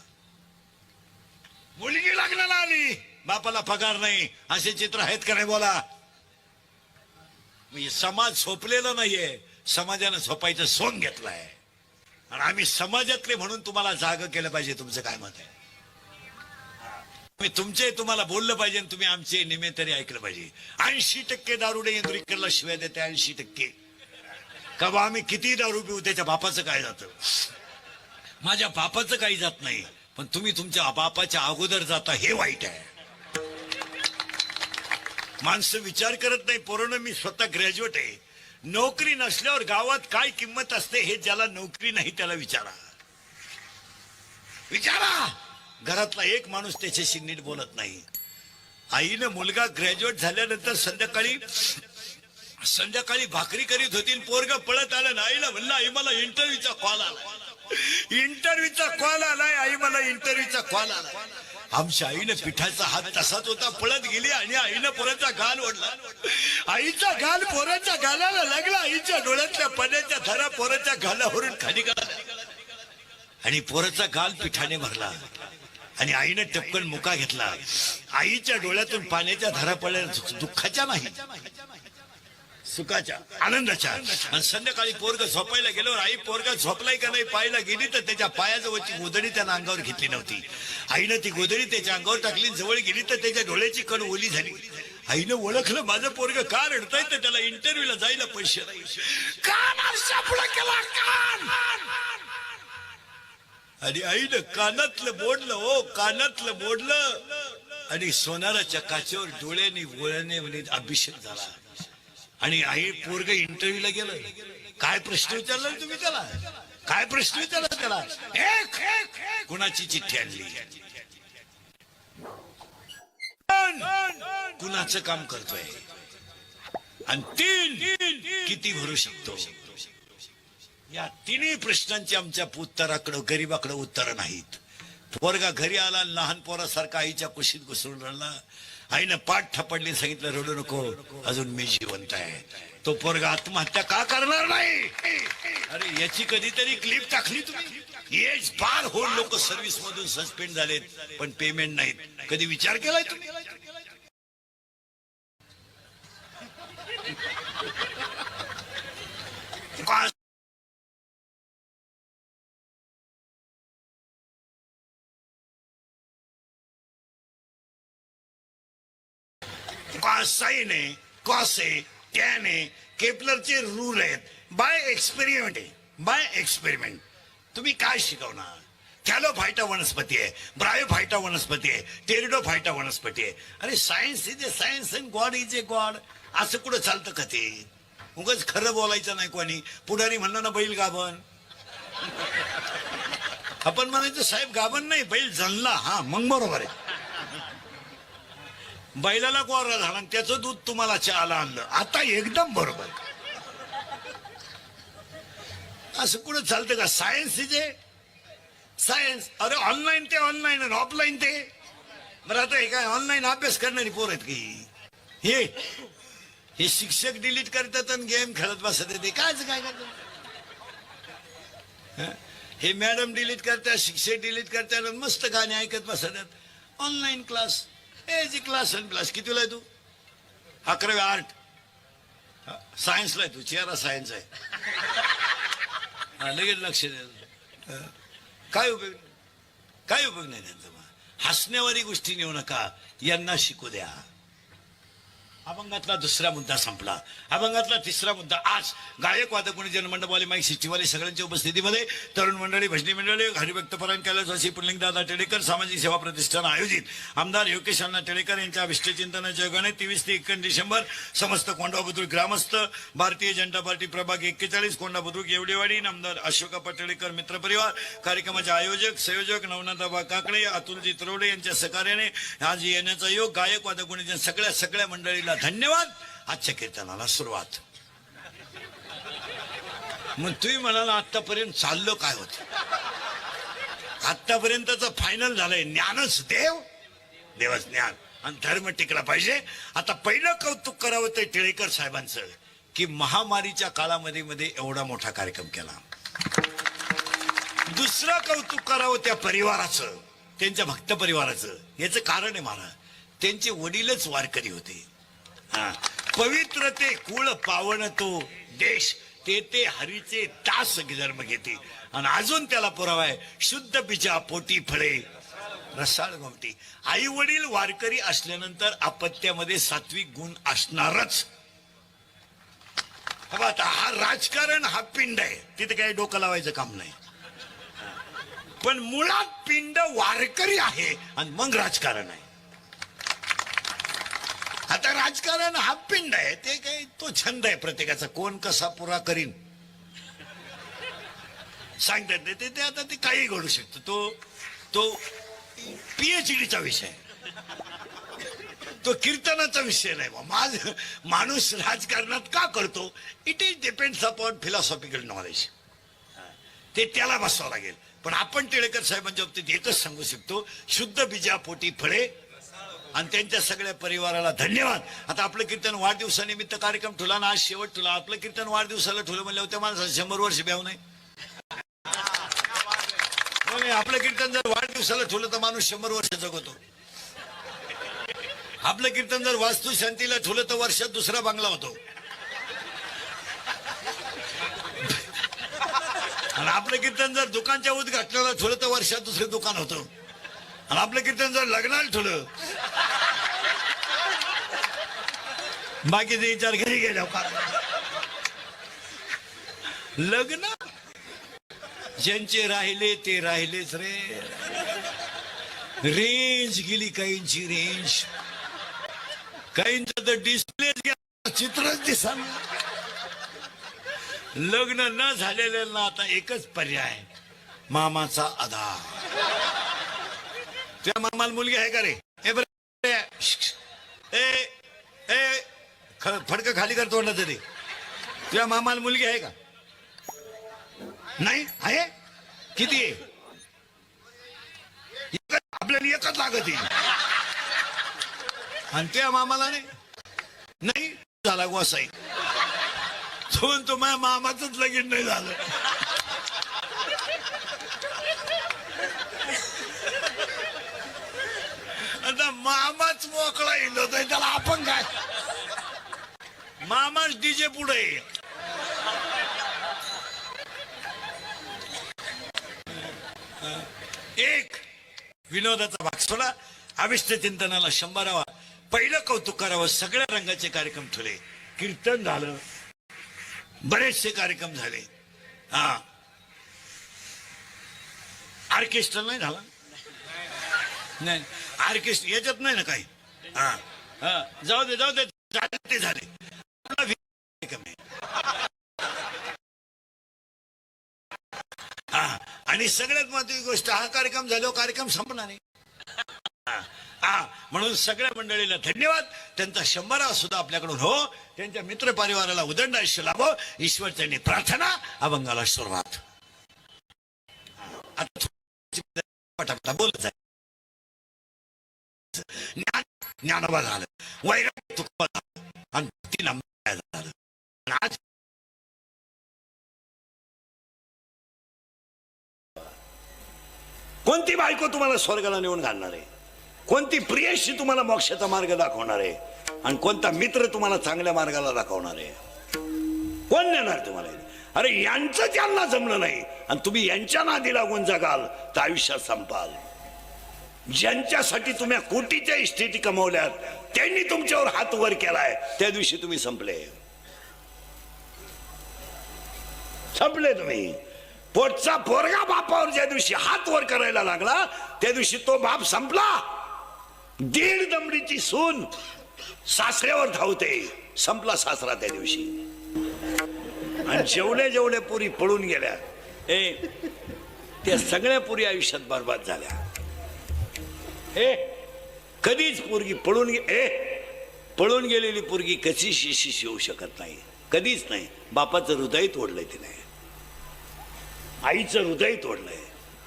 मुलगी लग्नाला आली बापाला पगार नाही असे चित्र आहेत का नाही बोला. समाज झोपलेला नाहीये. समाजानं झोपायचं सोंग घेतलाय आणि आम्ही समाजातले म्हणून तुम्हाला जाग केलं पाहिजे. तुमचं काय मत आहे. तुम्हाला बोललं पाहिजे आणि तुम्ही आमचे निमे तरी ऐकलं पाहिजे. 80% दारुडे इंद्रिकरला शिवाय देते. 80% का बा आम्ही किती दारू पिऊ त्याच्या बापाचं काय जातं. माझ्या बापाचं काही जात नाही पण तुम्ही तुमच्या बापाच्या अगोदर जाता हे वाईट आहे. माणसं विचार करत नाही. पोरांनो मी स्वतः ग्रॅज्युएट आहे. नोकरी नसल्यावर गावात काय किंमत असते हे ज्याला नोकरी नाही त्याला विचारा. घरातला एक माणूस त्याच्याशी नीट बोलत नाही. आईनं मुलगा ग्रॅज्युएट झाल्यानंतर संध्याकाळी भाकरी करीत होती. पोरगा पळत आलं ना आईला म्हणलं आई मला इंटरव्ह्यूचा कॉल आलाय. आई मला इंटरव्ह्यूचा कॉल आलाय. आमच्या आईनं पिठाचा हात तसाच होता पळत गेली आणि आईनं पोराचा गाल ओढला. आईचा गाल पोराच्या गालाला लागला. आईच्या डोळ्यातल्या पाण्याच्या धारा पोराच्या गालावरून खाली गेला आणि पोराचा गाल पिठाने भरला. आणि आईनं टपकन मुका घेतला. आईच्या डोळ्यातून पाण्याच्या धारा पडल्या, दुःखाच्या नाही, सुखाच्या, आनंदाच्या. आणि संध्याकाळी पोरग झोपायला गेल्यावर आई पोरगा झोपलाय का नाही पाहायला गेली तर त्याच्या पायाजवळची गोधडी त्यानं अंगावर घेतली नव्हती. आईनं ती गोधडी त्याच्या अंगावर टाकली, जवळ गेली तर त्याच्या डोळ्याची कण ओली झाली. आईनं ओळखलं माझं पोरग का रडतंय, तर त्याला इंटरव्ह्यूला जायला पैसे नाही. आणि आईनं कानातलं मोडलं, हो कानातलं मोडलं, आणि सोनाराच्या काचेवर डोळ्याने वळणे अभिषेक झाला. आणि आई पोरग इंटरव्ह्यूला गेलं. काय प्रश्न विचारला तुम्ही त्याला, काय प्रश्न विचारला त्याला? एक कुणाची चिठ्ठी आणली, कुणाचं काम करतोय, आणि तीन किती भरू शकतो. या तिन्ही प्रश्नांची आमच्या उत्तराकडं, गरीबाकडं उत्तर नाहीत. पोरगा घरी आला, लहान पोरासारखा आईच्या कुशीत घुसळून रडला. आईनं पाठ थपडली, सांगितलं रडू नको, अजून मी जिवंत आहे. तो पोरगा आत्महत्या का करणार नाही? अरे याची कधीतरी क्लिप टाकली तुम्ही? एज बार होऊन लोक सर्व्हिस मधून सस्पेंड झालेत, पण पेमेंट नाहीत. कधी विचार केलाय तुम्ही? साईने, कॉसे, त्याने, केपलरचे रूल आहेत. बाय एक्सपेरिमेंट आहे, बाय एक्सपेरिमेंट. तुम्ही काय शिकवणार? कॅलोफायटा वनस्पती आहे, ब्रायोफायटा वनस्पती आहे, टेरिडोफायटा वनस्पती आहे. अरे science is a science and God is a god. असं कुठं चालतं का ते? उगाच खरं बोलायचं नाही कोणी. पुढारी म्हणलं ना बैल गाभण, आपण म्हणायचं साहेब गाभण नाही, बैल जणला. हा मग बरोबर आहे. बैलाला गोरा झाला आणि त्याचं दूध तुम्हाला चहाला आणलं, आता एकदम बरोबर. असं कुठं चालतं का? Science is a science. अरे ऑनलाईन ते ऑनलाईन आणि ऑफलाईन ते. बरं आता हे काय ऑनलाईन अभ्यास करणारी पोर आहेत की? हे शिक्षक डिलीट करतात आणि गेम खेळत बसत. ते काय करतात? हे मॅडम डिलीट करतात, शिक्षक डिलीट करतात आणि मस्त गाणे ऐकत बसतात. ऑनलाईन क्लास, एजी क्लास आणि क्लास. कितीला आहे तू? 11वी आर्ट. सायन्सला आहे तू? चेहरा सायन्स आहे. लगेच लक्ष द्या. काय उपयोग, काय उपयोग नाही त्यांचा. हसण्यावारी गोष्टी नेऊ नका, यांना शिकू द्या. अभंगातला दुसरा मुद्दा संपला. अभंगातला तिसरा मुद्दा. आज गायक, वादक, कोणी जनमंडपवाले, माईक सिस्टीमवाले सगळ्यांच्या उपस्थितीमध्ये तरुण मंडळी, भजनी मंडळी, हरिभक्त परायण कैलासवासी पुल्लिंगदादा टेडेकर सामाजिक सेवा प्रतिष्ठान आयोजित आमदार योगेश अण्णा टेडेकर यांच्या विष्टचिंतनाच्या योगाने 23 ते 21 डिसेंबर समस्त कोंढा बुद्रुक ग्रामस्थ, भारतीय जनता पार्टी प्रभाग 41 कोंढा बुद्रुक येवडेवाडी, आमदार अशोकप्पा टेडेकर मित्रपरिवार, कार्यक्रमाचे आयोजक संयोजक नवनाथाबा काकडे, अतुलजी तरवडे यांच्या सहकार्याने आज येण्याचा योग. गायक, वादक, कोणी सगळ्या मंडळीला धन्यवाद. आजच्या कीर्तनाला सुरुवात. मग तुम्ही म्हणाला आतापर्यंत चाललो काय होत? आतापर्यंतच फायनल झालंय, ज्ञानच देव, देवच ज्ञान, आणि धर्म टिकला पाहिजे. आता पहिलं कौतुक करावं ते टिळेकर साहेबांचं, की महामारीच्या काळामध्ये एवढा मोठा कार्यक्रम केला. दुसरं कौतुक करावं त्या परिवाराचं, त्यांच्या भक्त परिवाराचं. याचं कारण आहे मला, त्यांचे वडीलच वारकरी होते. पवित्र ते कुळ पावन तो देश, ते हरीचे दास धर्म घेते. आणि अजून त्याला पुरावा आहे, शुद्ध बीजा पोटी फळे रसाळ गोमटी. आई वडील वारकरी असल्यानंतर अपत्यामध्ये सात्विक गुण असणारच. आता हा राजकारण, हा पिंड आहे, तिथे काही डोकं लावायचं काम नाही. पण मुळात पिंड वारकरी आहे आणि मग राजकारण आहे. आता राजकारण हा पिंड आहे, ते काही तो छंद आहे प्रत्येकाचा, कोण कसा पुरा करीन सांगतात ते आता ते काही घडू शकतो. तो PhDचा विषय, तो कीर्तनाचा विषय नाही. माणूस राजकारणात का करतो, it is depends upon philosophical knowledge. ते त्याला बसावं लागेल. पण आपण टिळेकर साहेबांच्या बाबतीत एकच सांगू शकतो, शुद्ध बीजा पोटी फळे, आणि त्यांच्या सगळ्या परिवाराला धन्यवाद. आता आपलं कीर्तन वाढदिवसानिमित्त कार्यक्रम ठेवला ना, आज शेवट ठेवला. आपलं कीर्तन वाढदिवसाला ठेवलं म्हणलं होतं, माणसाला 100 वर्ष ब्याव नाही. नाही, आपलं कीर्तन जर वाढदिवसाला ठेवलं तर माणूस 100 वर्ष जगतो. आपलं कीर्तन जर वास्तू शांतीला ठेवलं तर वर्षात दुसरा बंगला होतो. आणि आपलं कीर्तन जर दुकानच्या उद्घाटनाला ठेवलं तर वर्षात दुसरं दुकान होतं. आणि आपलं कीर्तन जर लग्नाला ठेवलं बाकीचे विचार घरी गेल्या का लग्न ज्यांचे राहिले ते राहिलेच रे. रेंज गेली काहींची रेंज, काहींचं तर डिस्प्लेच गेला, चित्रच दिसा. लग्न न झालेल्यांना आता एकच पर्याय, मामाचा आधार. त्या मामाला मुलगी आहे का रे? ए बरं ए ए फडकं खाली कर तोंडा तरी. तुझ्या मामाला मुलगी आहे का? नाही आहे. किती आहे? आपल्याला एकच लागत आहे. आणि त्या मामाला नाही झाला गोसाई. तो माझ्या मामाचंच लगीन नाही झालं. आता मामाच मोकळा हिंडतोय, त्याला आपण काय? मामाच डीजे पुढे. एक विनोदाचा भाग सोडा. अविष्ट चिंतनाला 100वा पहिलं कौतुक करावं. सगळ्या रंगाचे कार्यक्रम ठेवले, कीर्तन झालं, बरेचसे कार्यक्रम झाले. हा ऑर्केस्ट्रा नाही झाला. नाही ऑर्केस्ट्रा याच्यात नाही ना काही. हा हा जाऊ दे ते झाले. हा आणि सगळ्यात महत्वाची गोष्ट, हा कार्यक्रम झाल्यावर कार्यक्रम संपणार नाही. म्हणून सगळ्या मंडळीला धन्यवाद. त्यांचा 100वा सुद्धा आपल्याकडून हो. त्यांच्या मित्र परिवाराला उदंड आयुष्य लाभो, ईश्वर त्यांनी प्रार्थना. अभंगाला सुरुवात. पटापटा बोलत आहे. ज्ञानोबा झालं, वैराग्य तुकोबा झालं, आणि भक्तीला झालं. आज कोणती बायको तुम्हाला स्वर्गाला नेऊन घालणार आहे? कोणती प्रियशी तुम्हाला मोक्षाचा मार्ग दाखवणार आहे? आणि कोणता मित्र तुम्हाला चांगल्या मार्गाला दाखवणार आहे? कोण नेणार तुम्हाला? अरे यांचं त्यांना जमलं नाही आणि तुम्ही यांच्या नादी लागून जगाल तर आयुष्यात संपाल. ज्यांच्यासाठी तुम्ही कोटीच्या इस्टेटी कमवल्यात त्यांनी तुमच्यावर हात वर केलाय, त्या दिवशी तुम्ही संपले. तुम्ही पोटचा पोरगा बापावर ज्या दिवशी हात वर करायला लागला त्या दिवशी तो बाप संपला. 1.5 दमडीची सून सासऱ्यावर धावते, संपला सासरा त्या दिवशी. आणि जेवढे पुरी पळून गेल्या त्या सगळ्या पुरी आयुष्यात बर्बाद झाल्या. कधीच पोरगी पळून गेलेली पोरगी कशी शिशी होऊ शकत नाही, कधीच नाही. बापाचं हृदय तोडलंय तिने, आईचं हृदय तोडलंय.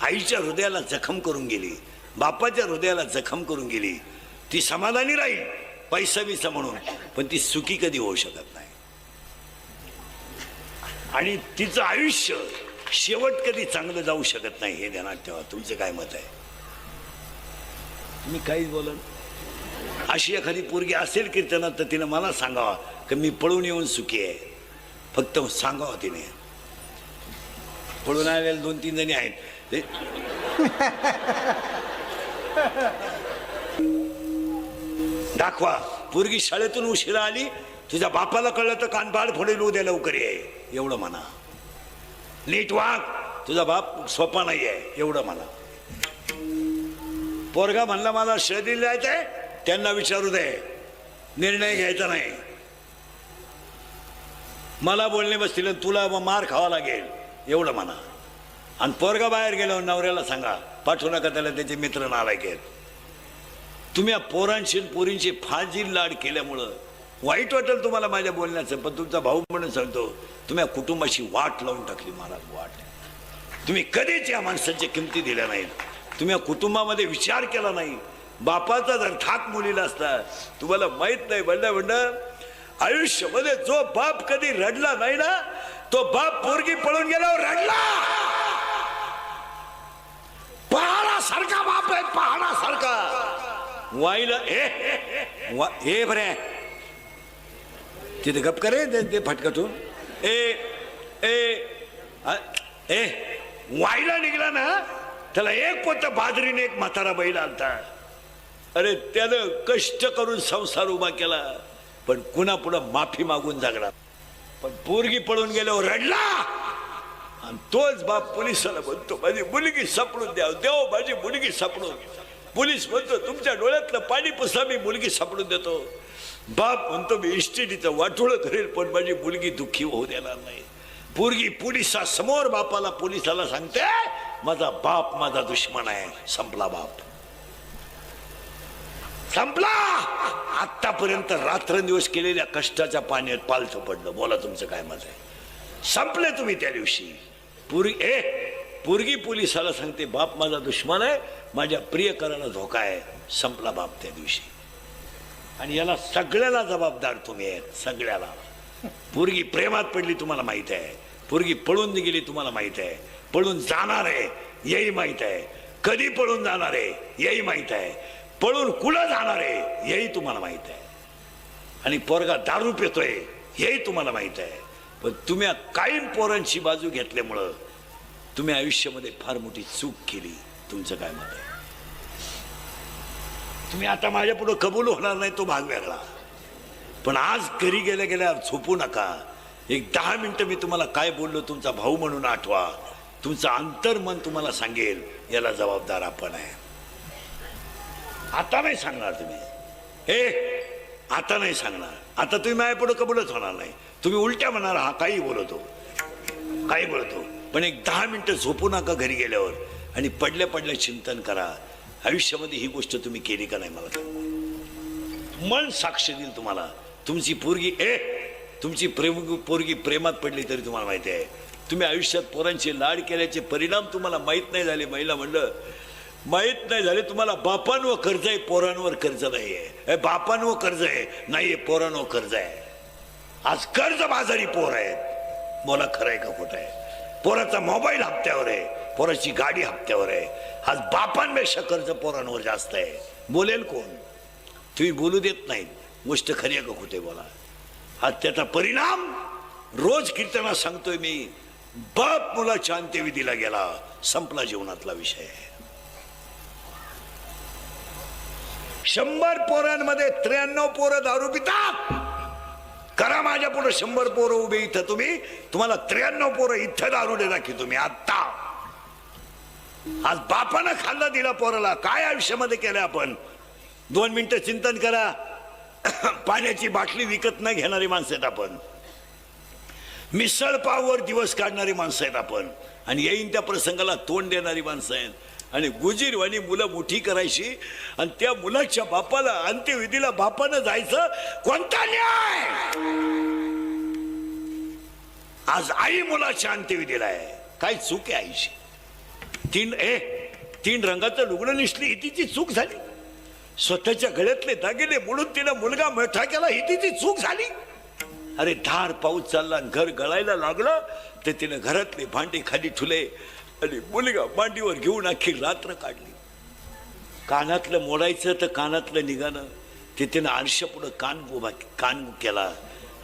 आईच्या हृदयाला जखम करून गेली, बापाच्या हृदयाला जखम करून गेली. ती समाधानी राहील पैसा बिसा म्हणून, पण ती सुखी कधी होऊ शकत नाही. आणि तिचं आयुष्य शेवट कधी चांगलं जाऊ शकत नाही, हे ध्यानात ठेवा. तुमचं काय मत आहे? तुम्ही काहीच बोला. अशी एखादी पोरगी असेल कीर्तनात तर तिने मला सांगावा की मी पळून येऊन सुखी आहे. फक्त सांगावं तिने. पळून आलेले 2-3 जणी आहेत. दाखवा. पोरगी शाळेतून उशिरा आली, तुझ्या बापाला कळलं तर कानपाड फोडेल, उद्या लवकर ये एवढं म्हणा. नीट वाग, तुझा बाप सोपा नाही आहे एवढं म्हणा. पोरगा म्हणला मला शर्दी लिहायचंय, त्यांना विचारू दे, निर्णय घ्यायचा नाही. मला बोलणे बसतील, तुला मार खावा लागेल एवढं म्हणा. आणि पोरगा बाहेर गेल्यावर नवऱ्याला सांगा पाठवू नका त्याला, त्याचे मित्र नालायक आहेत. तुम्ही पोरांशी पोरींची फाजील लाड केल्यामुळं वाईट वाटेल तुम्हाला माझ्या बोलण्याचं, पण तुमचा भाऊ म्हणून सांगतो तुम्ही कुटुंबाशी वाट लावून टाकली. महाराज वाट. तुम्ही कधीच या माणसाच्या किमती दिल्या नाहीत. तुम्ही कुटुंबामध्ये विचार केला नाही. बापाचा जर थाक मुलीला असता, तुम्हाला माहित नाही बंड आयुष्यामध्ये जो बाप कधी रडला नाही ना, तो बाप पोरगी पळून गेल्यावर रडला. वाईला ए बरे तिथे गप करे ते फटकटून ए ए ए वाईला निघला ना त्याला एक पोत बाजरीने एक म्हातारा बैल आणता. अरे त्यानं कष्ट करून संसार उभा केला पण कुणा पुढं माफी मागून जगला. पण पोरगी पळून गेल्यावर रडला आणि तोच बाप पोलिसाला म्हणतो माझी मुलगी सापडून द्या देव माझी मुलगी सापडून. पोलीस म्हणतो तुमच्या डोळ्यातलं पाणी पुसा मी मुलगी सापडून देतो. बाप म्हणतो मी इस्टेटीचं वाटोळं करेल पण माझी मुलगी दुःखी होऊ देणार नाही. पोरगी पोलिसासमोर बापाला पोलिसाला सांगते माझा बाप माझा दुश्मन आहे. संपला बाप संपला. आतापर्यंत रात्रंदिवस केलेल्या कष्टाच्या पाण्यात पालथं पडलं. बोला तुमचं काय मत आहे. संपले तुम्ही त्या दिवशी. पोरगी पोलिसाला सांगते बाप माझा दुश्मन आहे माझ्या प्रियकराला धोका आहे. संपला बाप त्या दिवशी. आणि याला सगळ्याला जबाबदार तुम्ही आहेत सगळ्याला. पोरगी प्रेमात पडली तुम्हाला माहित आहे. पोरगी पळून गेली तुम्हाला माहित आहे. पळून जाणार आहे यही माहित आहे. कधी पळून जाणार आहे यही माहित आहे. पळून कुठं जाणार आहे यही तुम्हाला माहित आहे. आणि पोरगा दारू पितोय हेही तुम्हाला माहित आहे. पण तुम्ही कायम पोरांची बाजू घेतल्यामुळं तुम्ही आयुष्यामध्ये फार मोठी चूक केली. तुमचं काय मत आहे. तुम्ही आता माझ्या पुढे कबूल होणार नाही तो भाग वेगळा. पण आज घरी गेल्या गेल्या झोपू नका. एक 10 मिनिटं मी तुम्हाला काय बोललो तुमचा भाऊ म्हणून आठवा. तुमचं अंतर्मन तुम्हाला सांगेल याला जबाबदार आपण आहे. आता नाही सांगणार तुम्ही आता नाही सांगणार. आता तुम्ही माझ्या पुढे कबूलच होणार नाही. तुम्ही उलट्या म्हणाल हा काही बोलतो. पण एक 10 मिनिटं झोपू नका घरी गेल्यावर आणि पडल्या पडल्या चिंतन करा. आयुष्यामध्ये ही गोष्ट तुम्ही केली का नाही मला सांगा. मन साक्ष देईल तुम्हाला. तुमची पोरगी प्रेमात पडली तरी तुम्हाला माहिती आहे. तुम्ही आयुष्यात पोरांचे लाड केल्याचे परिणाम तुम्हाला माहीत नाही झाले. महिला म्हणलं माहीत नाही झाले. तुम्हाला बापांवर कर्ज आहे पोरांवर कर्ज नाहीये. बापांवर कर्ज आहे नाहीये पोरांवर कर्ज आहे. आज कर्ज बाजारी पोर आहेत. बोला खरं आहे का खोटं आहे. पोराचा मोबाईल हप्त्यावर आहे. पोराची गाडी हप्त्यावर आहे. आज बापांपेक्षा कर्ज पोरांवर जास्त आहे. बोलेल कोण. तुम्ही बोलू देत नाहीत. गोष्ट खरी आहे का खोटे बोला. आज त्याचा परिणाम रोज कीर्तनात सांगतोय मी. बाप मुलाच्या अंत्यविधीला गेला संपला जीवनातला विषय. 100 पोरांमध्ये 93 पोरं दारू पितात. करा माझ्या पुढे 100 पोरं उभे इथं तुम्हाला 93 पोरं इथं दारू देता की तुम्ही आत्ता. आज बापानं खाल्ला दिला पोराला. काय आयुष्यामध्ये केलं आपण. 2 मिनिटं चिंतन करा. पाण्याची बाटली विकत नाही घेणारी माणसं आहेत आपण. मिसळ पाववर दिवस काढणारी माणसं आहेत आपण. आणि येईन त्या प्रसंगाला तोंड देणारी माणसं आहेत. आणि गुजीरवाणी मुलं मोठी करायची आणि त्या मुलाच्या बापाला अंत्यविधीला बापानं जायचं. कोणता न्याय. आज आई मुलाच्या अंत्यविधीला आहे. काय चूक आहे आईची. 3 रंगाचं लुगडं नेसली ही तिची चूक झाली. स्वतःच्या गळ्यातले दागिने मोडून तिला मुलगा मोठा केला ही तिची चूक झाली. अरे धार पाऊस चालला घर गळायला लागलं तर तिने घरातले भांडे खाली ठुले आणि मुलगा मांडीवर घेऊन अख्खी रात्र काढली. कानातलं मोडायचं तर कानातलं निघालं. ते तिनं आरशा पुढं कान केला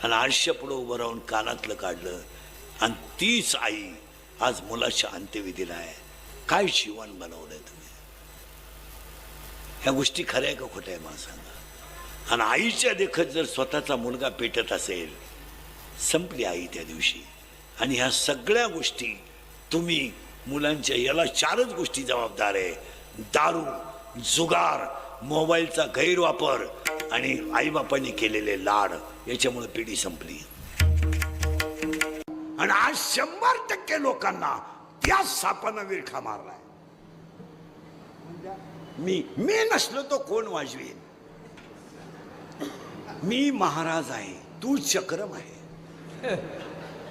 आणि आरशा पुढं उभं राहून कानातलं काढलं. आणि तीच आई आज मुलाच्या अंत्यविधीला आहे. काय जीवन बनवलंय तुम्ही. ह्या गोष्टी खऱ्या का खोट्या आहे मला सांगा. आणि आईच्या देखत जर स्वतःचा मुलगा पेटत असेल संपली आई त्या दिवशी. आणि ह्या सगळ्या गोष्टी तुम्ही मुलांच्या याला 4च गोष्टी जबाबदार आहे. दारू, जुगार, मोबाईलचा गैरवापर आणि आईबापांनी केलेले लाड याच्यामुळे पिढी संपली. आणि आज 100% लोकांना त्याच सापानं विळखा मारलाय. मी नसलो तो कोण वाजवेल. मी महाराज आहे तू चक्रम आहे.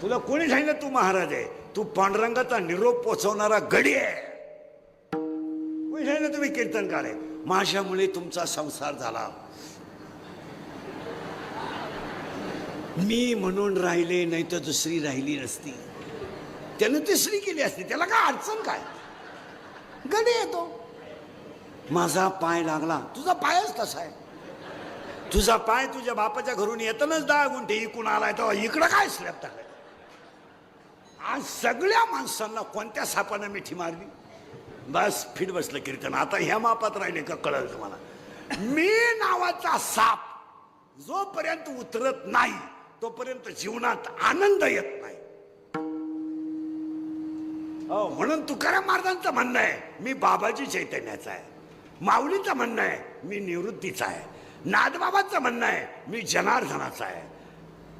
तुला कोणी सांगितलं तू महाराज आहे. तू पांडुरंगाचा निरोप पोचवणारा गडी आहे. कोणी सांगितलं तुम्ही कीर्तनकार आहे. माझ्यामुळे तुमचा संसार झाला. मी म्हणून राहिले नाही तर दुसरी राहिली नसती. त्यानं तिसरी केली असती. त्याला काय अडचण काय. गडी येतो माझा पाय लागला. तुझा पायच तसा आहे. तुझा पाय तुझ्या बापाच्या घरून येतानाच 10 गुंठे इकून आलाय, तेव्हा इकडं काय स्लॅब टाकलाय? आज सगळ्या माणसांना कोणत्या सापानं मिठी मारली? बस फिट बसलं कीर्तन. आता ह्या मापात राहिले का कळलं तुम्हाला? मी नावाचा साप जोपर्यंत उतरत नाही तोपर्यंत जीवनात आनंद येत नाही. म्हणून तुकाराम महाराजांचं म्हणणं आहे मी बाबाजी चैतन्याचा आहे. माऊलीचं म्हणणं आहे मी निवृत्तीचा आहे. नाथबाबांचं म्हणणं आहे मी जनार्दनाचा आहे.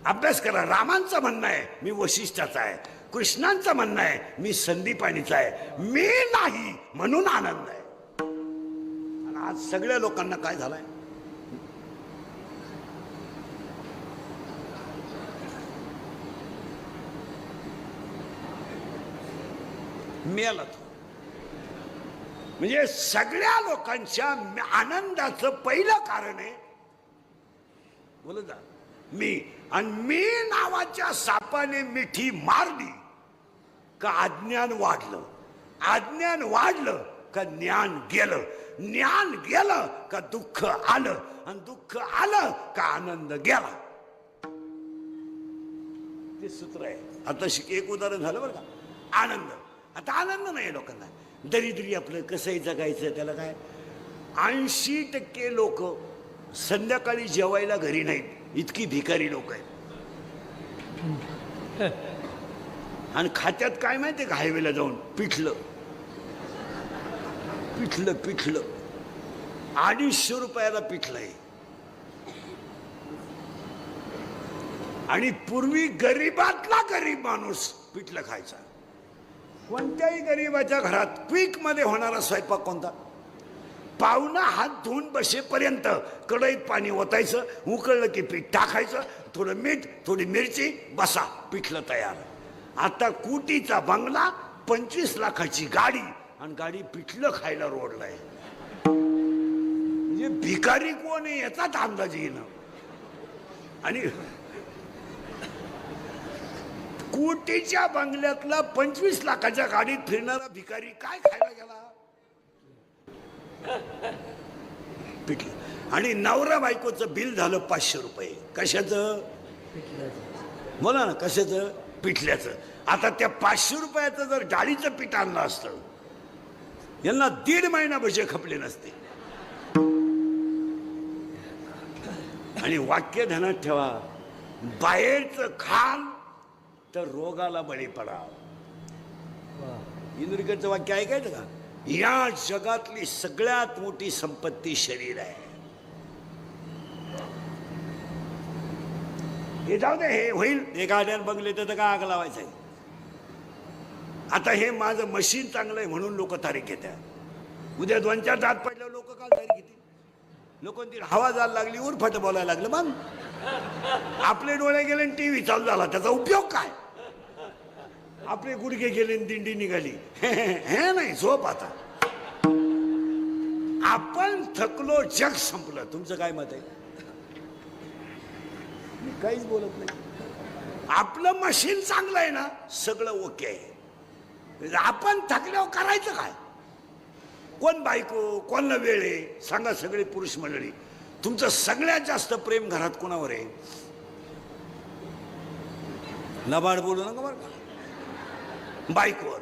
अभ्यास करा. रामांचं म्हणणं आहे मी वशिष्ठाचा आहे. कृष्णांचं म्हणणं आहे मी संदीपानीचा आहे. मी नाही म्हणून आनंद आहे. आणि आज सगळ्या लोकांना काय झालंय? मेला तो. म्हणजे सगळ्या लोकांच्या आनंदाचं पहिलं कारण आहे बोल जा मी. आणि मी नावाच्या सापाने मिठी मारली का अज्ञान वाढलं. अज्ञान वाढलं का ज्ञान गेलं. ज्ञान गेलं का दुःख आलं. आणि दुःख आलं का आनंद गेला. ते सूत्र आहे. आता एक उदाहरण झालं बरं का. आनंद. आता आनंद नाही लोकांना. दरिद्री आपलं कसंही जगायचं त्याला काय. 80% लोक संध्याकाळी जेवायला घरी नाहीत. इतकी भिकारी लोक आहेत. आणि खात्यात काय माहितीये का हायवेला जाऊन पिठलं पिठलं पिठलं 250 रुपयाला पिठलं आहे. आणि पूर्वी गरीबातला गरीब माणूस पिठलं खायचा. कोणत्याही गरीबाच्या घरात क्विक मध्ये होणारा स्वयंपाक कोणता? पाहुणा हात धुवून बसेपर्यंत कढईत पाणी ओतायचं. उकळलं की पीठ टाकायचं. थोडं मीठ थोडी मिरची बसा पिठलं तयार. आता कोटीचा बंगला 25 लाखाची गाडी आणि गाडी पिठलं खायला रोडलाय. म्हणजे भिकारी कोण आहे याचाच अंदाज येणं. आणि कोटीच्या बंगल्यातला 25 लाखाच्या गाडीत फिरणारा भिकारी काय खायला गेला? पिठलं. आणि नवरा बायकोचं बिल झालं 500 रुपये. कशाचं? बोला ना कशाचं? पिठल्याचं. आता त्या 500 रुपयाचं जर डाळीचं पीठ आणलं असतं यांना 1.5 महिना भजे खपले नसते. आणि वाक्य ध्यानात ठेवा. बाहेरचं खान तर रोगाला बळी पडा. इंद्रिकेचं वाक्य ऐकायचं का? या जगातली सगळ्यात मोठी संपत्ती शरीर आहे. हे जाऊ दे. हे होईल. हे गाड्यात बघले तर काय आग लावायचं आहे. आता हे माझं मशीन चांगलं आहे म्हणून लोक तारीख घेतात. उद्या 2-4 दात पडल्यावर लोक काल तारीख घेतील. लोकांची हवा जायला लागली उरफाट बोलायला लागलं. मग आपले डोळे गेले टीव्ही चालू झाला. त्याचा उपयोग काय? आपले गुडघे गेले दिंडी निघाली. हे नाही झोप. आता आपण थकलो जग संपलं. तुमचं काय मत आहे? मी काहीच बोलत नाही. आपलं मशीन चांगलं आहे ना सगळं ओके आहे. आपण थकल्यावर करायचं काय? कोण बायको कोणला वेळ आहे सांगा. सगळे पुरुष मंडळी तुमचं सगळ्यात जास्त प्रेम घरात कोणावर आहे? लबाड बोलू नका बरं का. बायकोवर.